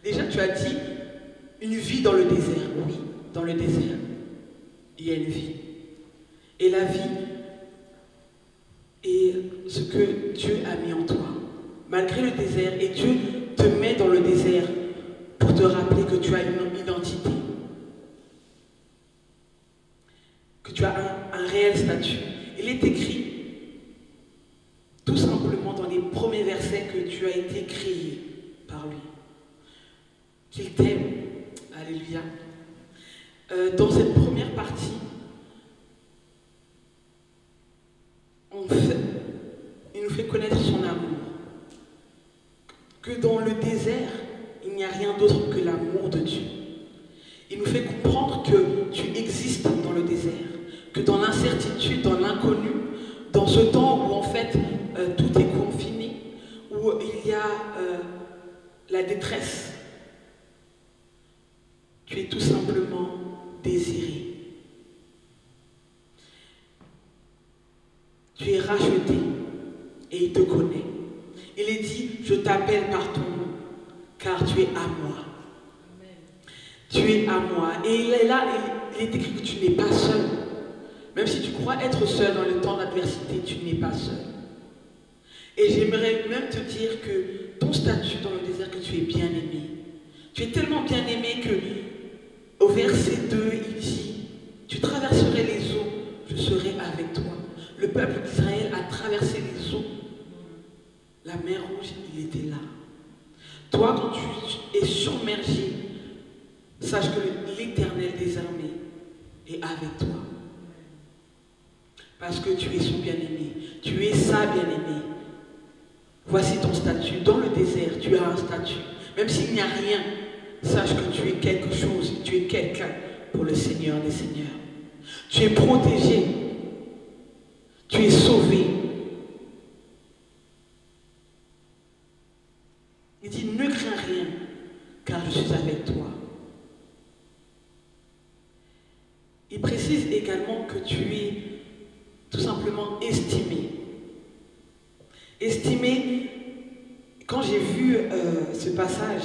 C: Déjà, tu as dit une vie dans le désert. Oui, dans le désert, il y a une vie. Et la vie est ce que Dieu a mis en toi. Malgré le désert, et Dieu te met dans le désert pour te rappeler que tu as une identité. Que tu as un réel statut. Il est écrit tout simplement dans les premiers versets que tu as été créé par lui. Qu'il t'aime. Alléluia. Dans cette première partie, il nous fait connaître son amour. Que dans le désert, il n'y a rien d'autre que l'amour de Dieu. Il nous fait comprendre que tu existes dans le désert, que dans l'incertitude, dans l'inconnu, dans ce temps où en fait tout est confiné, où il y a la détresse, tu es tout simplement désiré. Tu es racheté et il te connaît. Il est dit, je t'appelle par ton nom, car tu es à moi. Tu es à moi. Et il est là, il est écrit que tu n'es pas seul. Même si tu crois être seul dans le temps d'adversité, tu n'es pas seul. Et j'aimerais même te dire que ton statut dans le désert, que tu es bien aimé. Tu es tellement bien aimé que au verset 2, il dit, tu traverserais les eaux, je serai avec toi. Le peuple d'Israël a traversé les eaux. La mer Rouge, il était là. Toi, quand tu es submergé, sache que l'Éternel des armées est avec toi. Parce que tu es son bien-aimé. Tu es sa bien-aimée. Voici ton statut. Dans le désert, tu as un statut. Même s'il n'y a rien, sache que tu es quelque chose. Tu es quelqu'un pour le Seigneur des Seigneurs. Tu es protégé. Tu es sauvé. Il dit, ne crains rien, car je suis avec toi. précise également que tu es tout simplement estimé. Estimé, quand j'ai vu ce passage,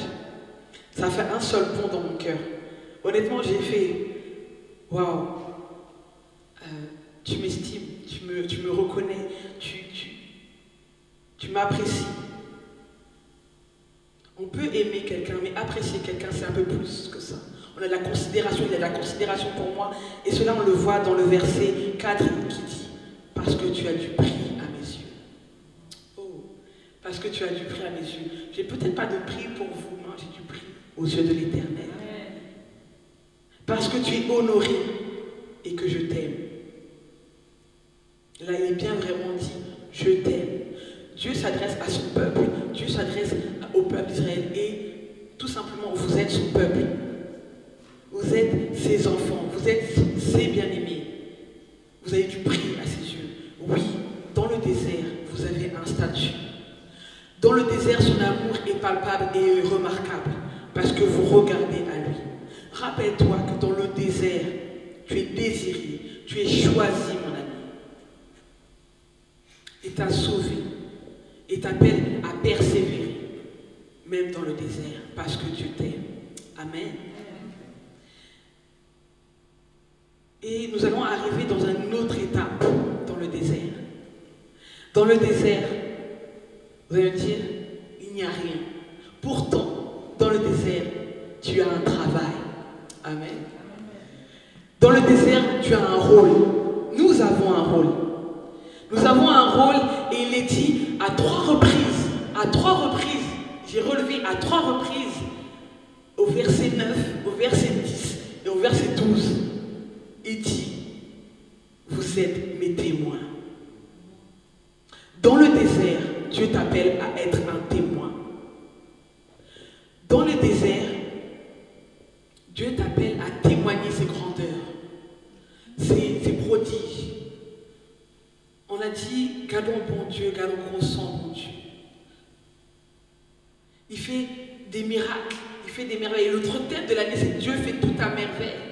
C: ça a fait un seul pont dans mon cœur. Honnêtement, j'ai fait « Waouh, tu m'estimes, tu me reconnais, tu m'apprécies. » On peut aimer quelqu'un, mais apprécier quelqu'un, c'est un peu plus que ça. On a de la considération, il y a de la considération pour moi. Et cela, on le voit dans le verset 4 qui dit « Parce que tu as du prix à mes yeux. » Oh, parce que tu as du prix à mes yeux. J'ai peut-être pas de prix pour vous, non, j'ai du prix aux yeux de l'Éternel. Parce que tu es honoré et que je t'aime. Là, il est bien vraiment dit « Je t'aime ». Dieu s'adresse à son peuple, Dieu s'adresse au peuple d'Israël et tout simplement, vous êtes son peuple. Vous êtes ses enfants, vous êtes ses bien-aimés. Vous avez du prix à ses yeux. Oui, dans le désert, vous avez un statut. Dans le désert, son amour est palpable et remarquable parce que vous regardez à lui. Rappelle-toi que dans le désert, tu es désiré, tu es choisi, mon ami. Et t'a sauvé et t'appelle à persévérer, même dans le désert, parce que Dieu t'aime. Amen. Et nous allons arriver dans une autre étape dans le désert. Dans le désert, vous allez me dire, il n'y a rien. Pourtant, dans le désert, tu as un travail. Amen. Dans le désert, tu as un rôle. Nous avons un rôle. Nous avons un rôle et il est dit à 3 reprises. À 3 reprises. J'ai relevé à 3 reprises au verset 9, au verset 10 et au verset 12. Il dit, vous êtes mes témoins. Dans le désert, Dieu t'appelle à être un témoin. Dans le désert, Dieu t'appelle à témoigner ses grandeurs, ses prodiges. On a dit, gardons bon Dieu, gardons consent bon Dieu. Il fait des miracles, il fait des merveilles. L'autre thème de l'année, c'est Dieu fait tout à merveille.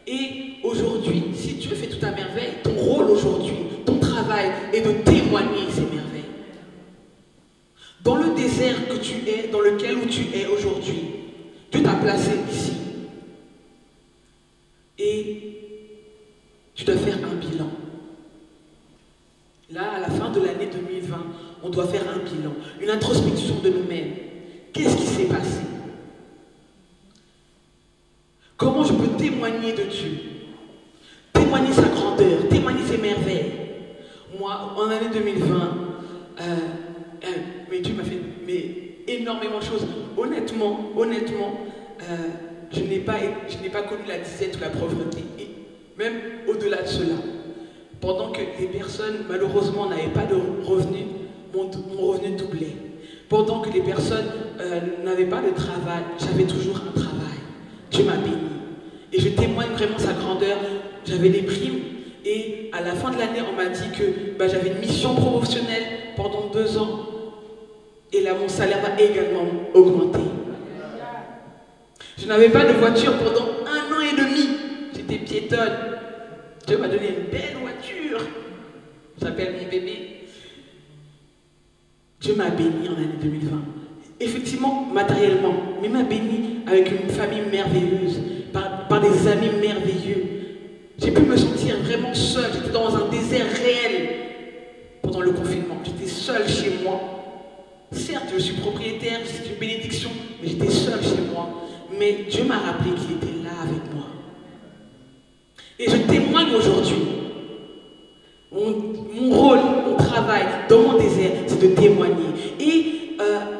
C: Et aujourd'hui, si Dieu fait tout à merveille, ton rôle aujourd'hui, ton travail est de témoigner ces merveilles. Dans le désert que tu es, dans lequel où tu es aujourd'hui, Dieu t'a placé ici. Et tu dois faire un bilan. Là, à la fin de l'année 2020, on doit faire un bilan, une introspection de nous-mêmes. Qu'est-ce qui s'est passé? Comment je peux témoigner de Dieu? Témoigner sa grandeur, témoigner ses merveilles. Moi, en année 2020, mais Dieu m'a fait énormément de choses. Honnêtement, je n'ai pas connu la disette ou la pauvreté. Et même au-delà de cela, pendant que les personnes, malheureusement, n'avaient pas de revenus, mon revenu doublait. Pendant que les personnes n'avaient pas de travail, j'avais toujours un travail. Dieu m'a béni. Et je témoigne vraiment sa grandeur. J'avais des primes. Et à la fin de l'année, on m'a dit que j'avais une mission promotionnelle pendant 2 ans. Et là, mon salaire va également augmenter. Je n'avais pas de voiture pendant 1 an et demi. J'étais piétonne. Dieu m'a donné une belle voiture. J'appelle mon bébé. Dieu m'a béni en année 2020. Effectivement, matériellement, mais m'a béni avec une famille merveilleuse, par des amis merveilleux. J'ai pu me sentir vraiment seule. J'étais dans un désert réel pendant le confinement. J'étais seule chez moi. Certes, je suis propriétaire, c'est une bénédiction, mais j'étais seule chez moi. Mais Dieu m'a rappelé qu'il était là avec moi. Et je témoigne aujourd'hui. Mon rôle, mon travail dans mon désert, c'est de témoigner. Et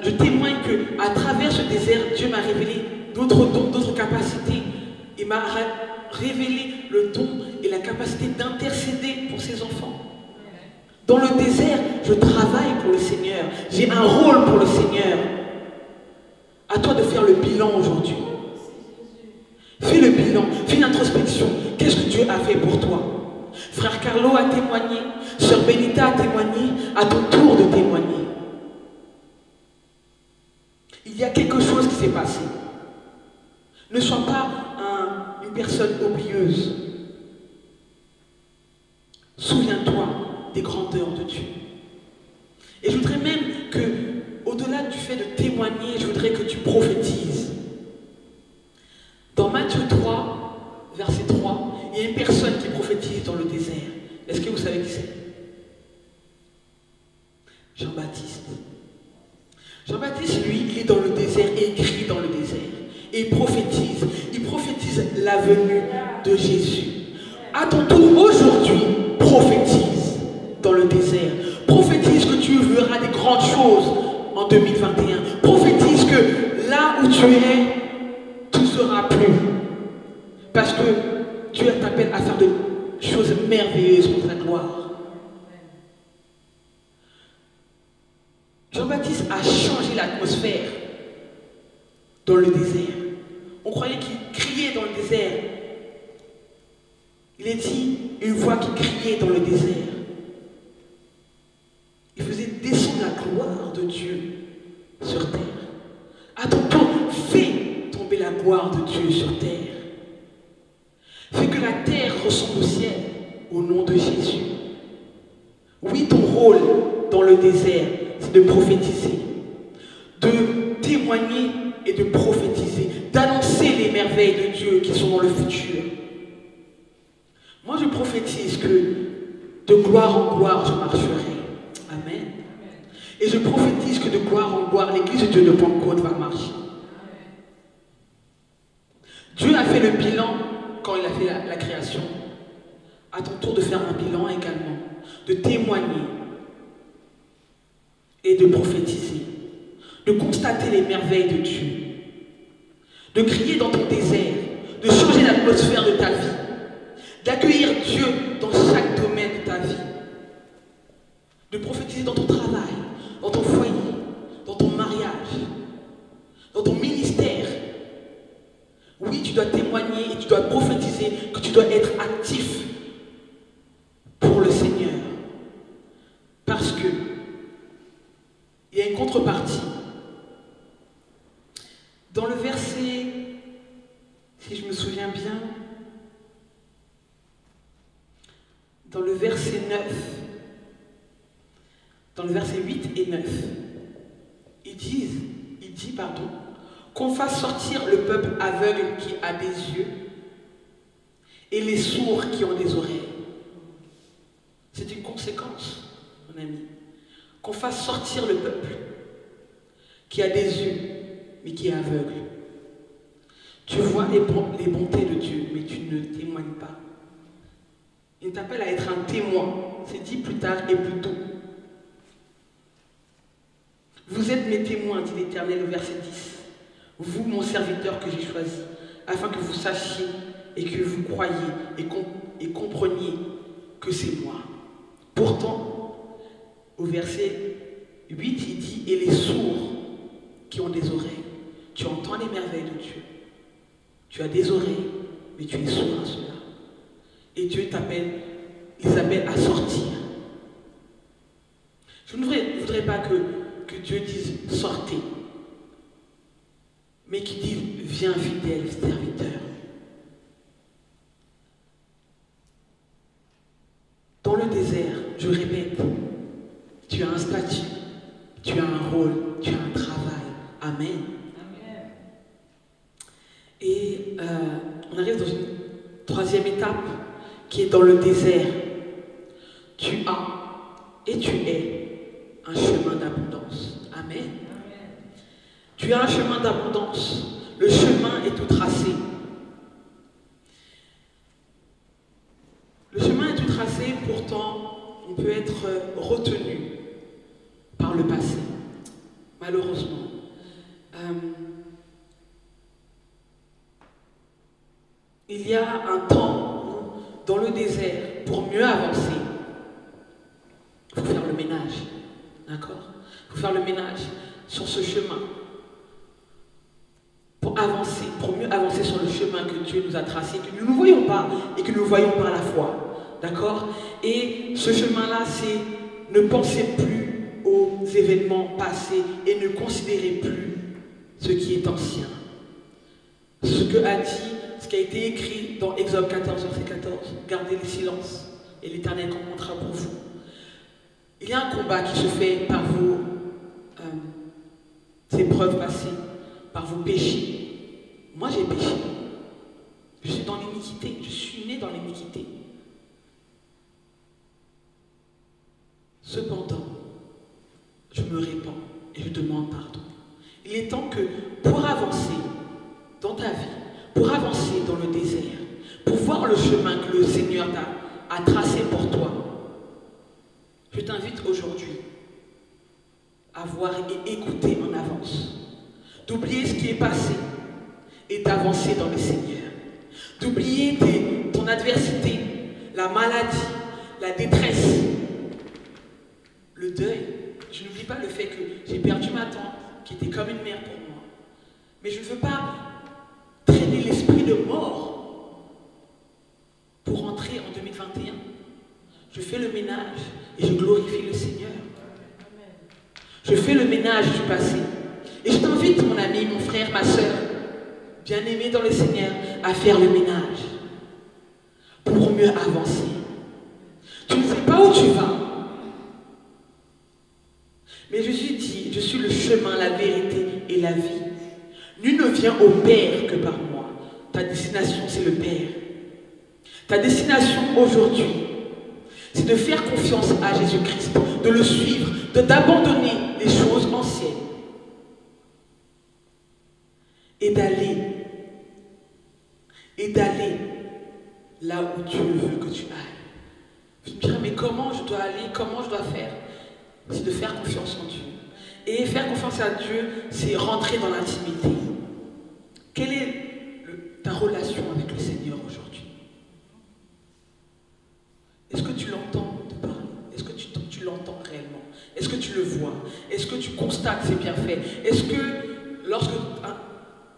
C: je témoigne qu'à travers ce désert, Dieu m'a révélé d'autres dons, d'autres capacités. Il m'a révélé le don et la capacité d'intercéder pour ses enfants. Dans le désert, je travaille pour le Seigneur. J'ai un rôle pour le Seigneur. À toi de faire le bilan aujourd'hui. Fais le bilan, fais une introspection. Qu'est-ce que Dieu a fait pour toi? Frère Carlo a témoigné, Sœur Benita a témoigné, à ton tour de témoigner. Il y a quelque chose qui s'est passé. Ne sois pas une personne oublieuse. Et je voudrais même que, au-delà du fait de témoigner, je voudrais que tu prophétises. Dans Matthieu 3, verset 3, il y a une personne qui prophétise dans le désert. Est-ce que vous savez qui c'est? Jean-Baptiste. Jean-Baptiste, lui, il est dans le désert et il crie dans le désert. Et il prophétise. Il prophétise la venue de Jésus. À ton tour, aujourd'hui, prophétise dans le désert. Prophétise que tu verras des grandes choses en 2021. Prophétise que là où tu es, tout sera plus. Parce que Dieu t'appelle à faire de choses merveilleuses pour ta gloire. Jean-Baptiste a changé l'atmosphère dans le désert. On croyait qu'il criait dans le désert. Il est dit une voix qui criait dans le désert. Il faisait descendre la gloire de Dieu sur terre. À ton tour, fais tomber la gloire de Dieu sur terre. Fais que la terre ressemble au ciel au nom de Jésus. Oui, ton rôle dans le désert, c'est de prophétiser, de témoigner et de prophétiser, d'annoncer les merveilles de Dieu qui sont dans le futur. Moi, je prophétise que de gloire en gloire, je marcherai. Amen. Et je prophétise que de gloire en gloire, l'église de Dieu de Pentecôte va marcher. Dieu a fait le bilan quand il a fait la création. À ton tour de faire un bilan également, de témoigner et de prophétiser, de constater les merveilles de Dieu, de crier dans ton désert, de changer l'atmosphère de ta vie, d'accueillir Dieu dans chaque domaine de ta vie, de prophétiser dans ton travail, dans ton foyer, dans ton mariage, dans ton ministère. Oui, tu dois témoigner et tu dois prophétiser que tu dois être actif pour le Seigneur. Parce que il y a une contrepartie. Dans le verset, si je me souviens bien, dans le verset 9, dans le verset 8 et 9, il dit, qu'on fasse sortir le peuple aveugle qui a des yeux et les sourds qui ont des oreilles. C'est une conséquence, mon ami. Qu'on fasse sortir le peuple qui a des yeux, mais qui est aveugle. Tu vois les bontés de Dieu, mais tu ne témoignes pas. Il t'appelle à être un témoin. C'est dit plus tard et plus tôt. Vous êtes mes témoins, dit l'Éternel au verset 10. Vous, mon serviteur que j'ai choisi, afin que vous sachiez et que vous croyiez et compreniez que c'est moi. Pourtant, au verset 8, il dit, et les sourds qui ont des oreilles, tu entends les merveilles de Dieu. Tu as des oreilles, mais tu es sourd à cela. Et Dieu les appelle à sortir. Je ne voudrais pas que Dieu dise sortez, mais qu'il dise viens fidèle serviteur. Dans le désert, je répète, tu as un statut, tu as un rôle, tu as un travail. Amen. Amen. Et on arrive dans une troisième étape qui est dans le désert. Tu as et tu es un chemin d'abondance. Amen. Amen. Tu as un chemin d'abondance. Le chemin est tout tracé. Le chemin est tout tracé, pourtant, on peut être retenu par le passé, malheureusement. Il y a un temps où, dans le désert, pour mieux avancer, il faut faire le ménage. D'accord? Il faut faire le ménage sur ce chemin. Pour avancer, pour mieux avancer sur le chemin que Dieu nous a tracé, que nous ne voyons pas et que nous voyons par la foi. D'accord? Et ce chemin-là, c'est ne pensez plus aux événements passés et ne considérez plus ce qui est ancien. Ce que a dit, ce qui a été écrit dans Exode 14, verset 14, gardez le silence et l'Éternel commentera pour vous. Il y a un combat qui se fait par vos épreuves passées, par vos péchés. Moi, j'ai péché. Je suis dans l'iniquité. Je suis né dans l'iniquité. Cependant, je me répands et je demande pardon. Il est temps que, pour avancer dans ta vie, pour avancer dans le désert, pour voir le chemin que le Seigneur a tracé pour toi, je t'invite aujourd'hui à voir et écouter en avance, d'oublier ce qui est passé et d'avancer dans le Seigneur, d'oublier ton adversité, la maladie, la détresse, le deuil. Je n'oublie pas le fait que j'ai perdu ma tante, qui était comme une mère pour moi. Mais je ne veux pas traîner l'esprit de mort pour entrer en 2021. Je fais le ménage et je glorifie le Seigneur. Je fais le ménage du passé. Et je t'invite, mon ami, mon frère, ma soeur, bien-aimé dans le Seigneur, à faire le ménage pour mieux avancer. Tu ne sais pas où tu vas. Mais Jésus dit, je suis le chemin, la vérité et la vie. Nul ne vient au Père que par moi. Ta destination, c'est le Père. Ta destination aujourd'hui, c'est de faire confiance à Jésus-Christ, de le suivre, d'abandonner les choses anciennes et d'aller là où Dieu veut que tu ailles. Tu me diras, mais comment je dois aller, comment je dois faire? C'est de faire confiance en Dieu. Et faire confiance à Dieu, c'est rentrer dans l'intimité. Quelle est ta relation avec le Seigneur aujourd'hui? Est-ce que tu l'entends te parler? Est-ce que tu l'entends réellement? Est-ce que tu le vois? Est-ce que tu constates ses bienfaits? Est-ce que lorsque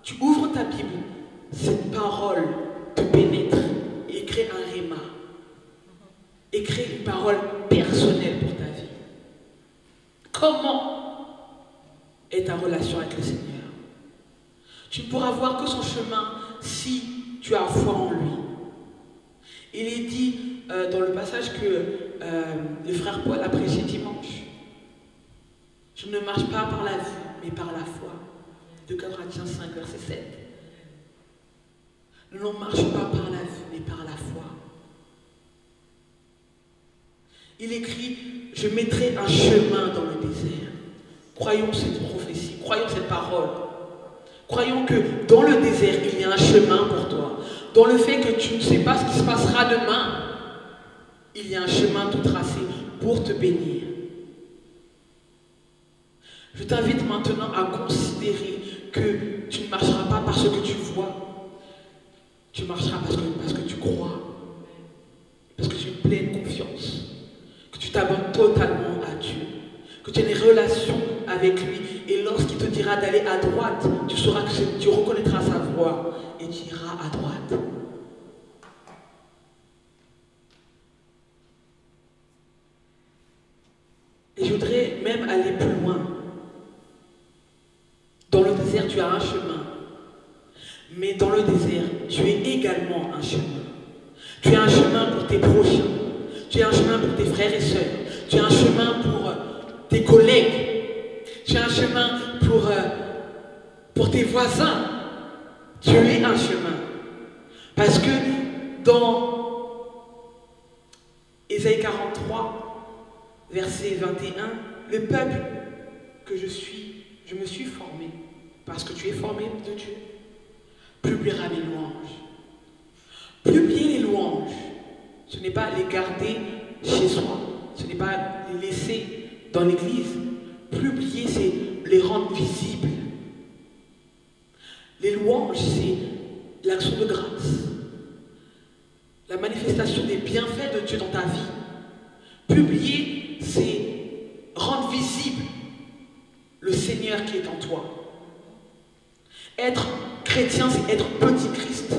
C: tu ouvres ta Bible, cette parole te pénètre et crée un rhéma, et crée une parole personnelle pour ta vie? Comment est ta relation avec le Seigneur? Tu ne pourras voir que son chemin si tu as foi en lui. Il est dit dans le passage que le frère Paul a prêché dimanche. Je ne marche pas par la vue, mais par la foi. De Galatiens 5, verset 7. Nous ne marchons pas par la vue, mais par la foi. Il écrit, je mettrai un chemin dans le désert. Croyons cette prophétie, croyons cette parole. Croyons que dans le désert, il y a un chemin pour toi. Dans le fait que tu ne sais pas ce qui se passera demain, il y a un chemin tout tracé pour te bénir. Je t'invite maintenant à considérer que tu ne marcheras pas parce que tu vois. Tu marcheras parce que tu crois. Parce que tu as une pleine confiance. Que tu t'abonnes totalement à Dieu. Que tu as une relation avec lui. Et lorsqu'il te dira d'aller à droite, tu sauras que tu reconnaîtras sa voix et tu iras à droite. Et je voudrais même aller plus loin. Dans le désert, tu as un chemin. Mais dans le désert, tu es également un chemin. Tu as un chemin pour tes prochains. Tu as un chemin pour tes frères et sœurs. Tu as un chemin pour tes collègues. Tu as un chemin pour tes voisins. Tu es un chemin. Parce que dans Ésaïe 43, verset 21, le peuple que je me suis formé, parce que tu es formé de Dieu, publiera mes louanges. Publier les louanges, ce n'est pas les garder chez soi, ce n'est pas les laisser dans l'église. Publier, c'est les rendre visibles. Les louanges, c'est l'action de grâce, la manifestation des bienfaits de Dieu dans ta vie. Publier, c'est rendre visible le Seigneur qui est en toi. Être chrétien, c'est être petit Christ.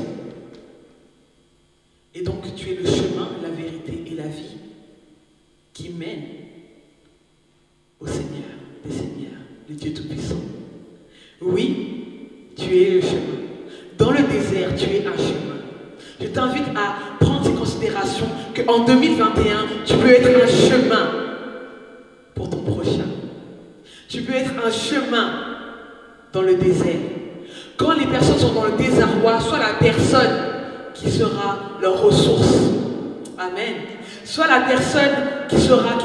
C: Et donc, tu es le chemin, la vérité et la vie qui mène au Seigneur des Seigneurs, le Dieu Tout-Puissant. Oui, tu es le chemin. Dans le désert, tu es un chemin. Je t'invite à prendre ces considérations qu'en 2021, tu peux être un chemin Tu peux être un chemin dans le désert. Quand les personnes sont dans le désarroi, sois la personne qui sera leur ressource. Amen. Sois la personne qui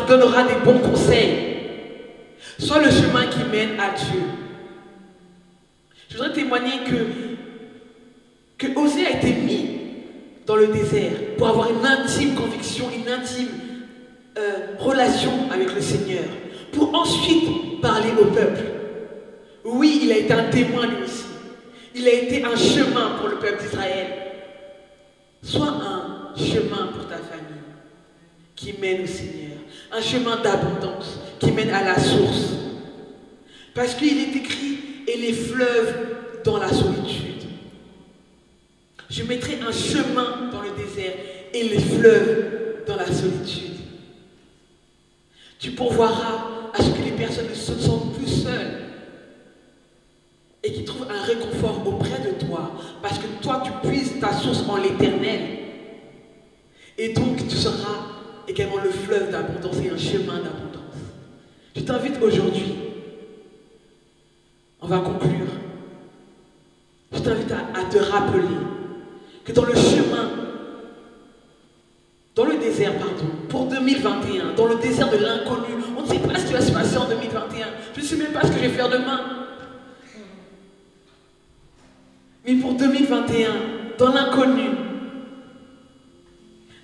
C: donnera des bons conseils. Sois le chemin qui mène à Dieu. Je voudrais témoigner que Osée a été mis dans le désert pour avoir une intime conviction, une intime relation avec le Seigneur, pour ensuite parler au peuple. Oui, il a été un témoin lui aussi. Il a été un chemin pour le peuple d'Israël. Sois un chemin pour ta famille qui mène au Seigneur. Un chemin d'abondance qui mène à la source. Parce qu'il est écrit, et les fleuves dans la solitude. Je mettrai un chemin dans le désert et les fleuves dans la solitude. Tu pourvoiras à ce que les personnes ne se sentent plus seules et qui trouvent un réconfort auprès de toi, parce que toi tu puises ta source en l'Éternel. Et donc tu seras également le fleuve d'abondance et un chemin d'abondance. Je t'invite aujourd'hui, on va conclure, je t'invite à te rappeler que dans le chemin, dans le désert, pardon, pour 2021, dans le désert de l'inconnu, on ne sait pas ce qui va se passer en 2021, je ne sais même pas ce que je vais faire demain. Mais pour 2021, dans l'inconnu,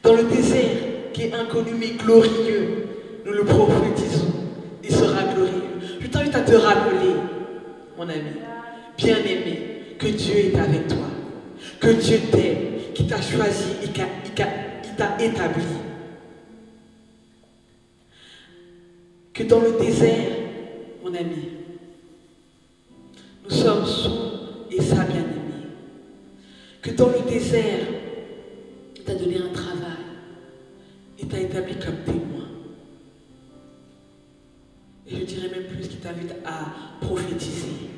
C: dans le désert qui est inconnu mais glorieux, nous le prophétisons, il sera glorieux. Je t'invite à te rappeler, mon ami, bien-aimé, que Dieu est avec toi, que Dieu t'aime, qu'il t'a choisi et qu'il t'a établi. Que dans le désert, mon ami, nous sommes son et sa bien-aimée. Que dans le désert, il t'a donné un travail et t'a établi comme témoin. Et je dirais même plus qu'il t'invite à prophétiser.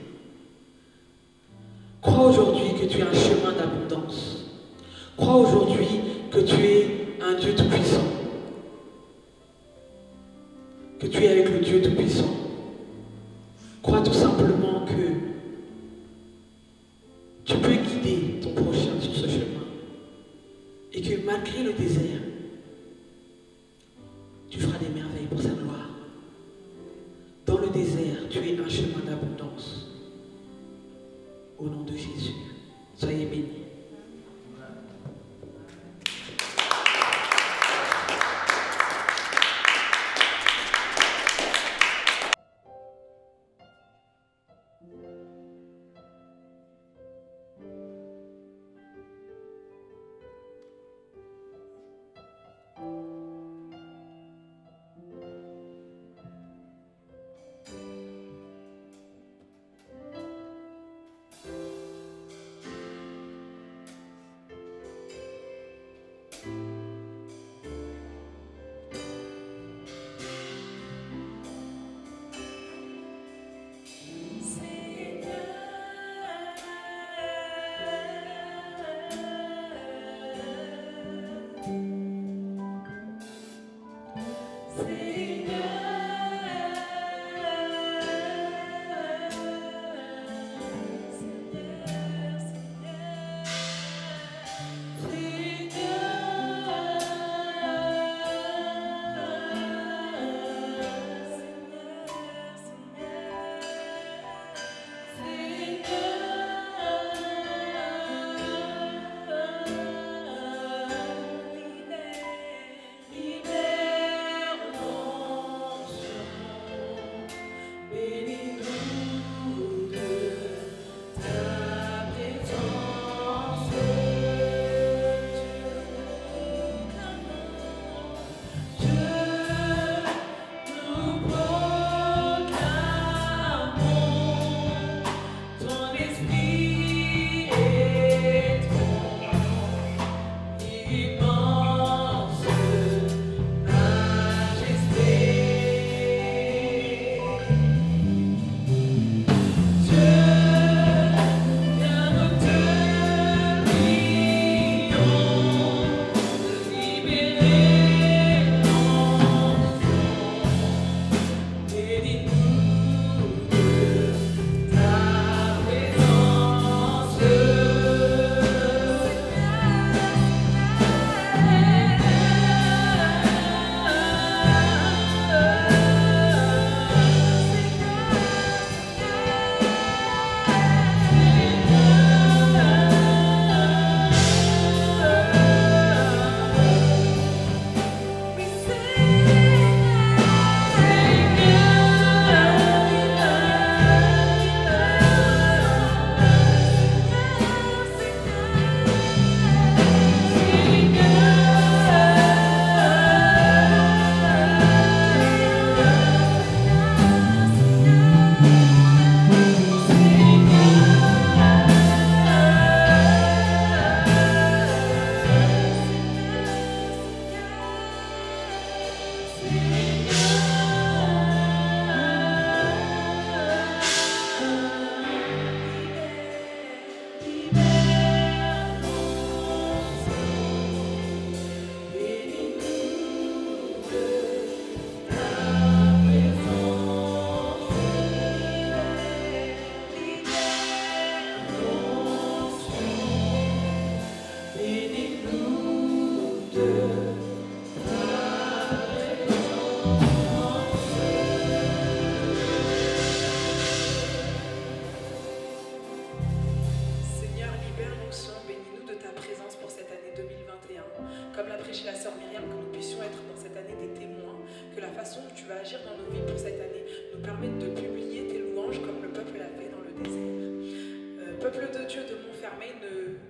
C: Crois aujourd'hui que tu es un chemin d'abondance. Crois aujourd'hui que tu es un Dieu tout-puissant. Que tu es avec le Dieu tout-puissant. Crois tout simplement que tu peux guider ton prochain sur ce chemin. Et que malgré le désert, tu feras des merveilles pour sa gloire. Dans le désert, tu es un chemin d'abondance. Au nom de Jésus, soyez bénis.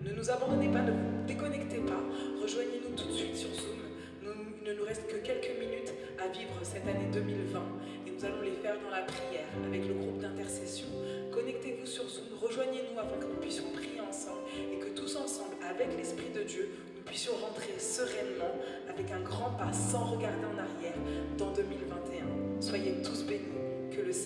A: ne nous abandonnez pas, ne vous déconnectez pas. Rejoignez-nous tout de suite sur Zoom. Il ne nous reste que quelques minutes à vivre cette année 2020 et nous allons les faire dans la prière avec le groupe d'intercession. Connectez-vous sur Zoom, rejoignez-nous afin que nous puissions prier ensemble et que tous ensemble, avec l'Esprit de Dieu, nous puissions rentrer sereinement avec un grand pas sans regarder en arrière dans 2021. Soyez tous bénis, que le Seigneur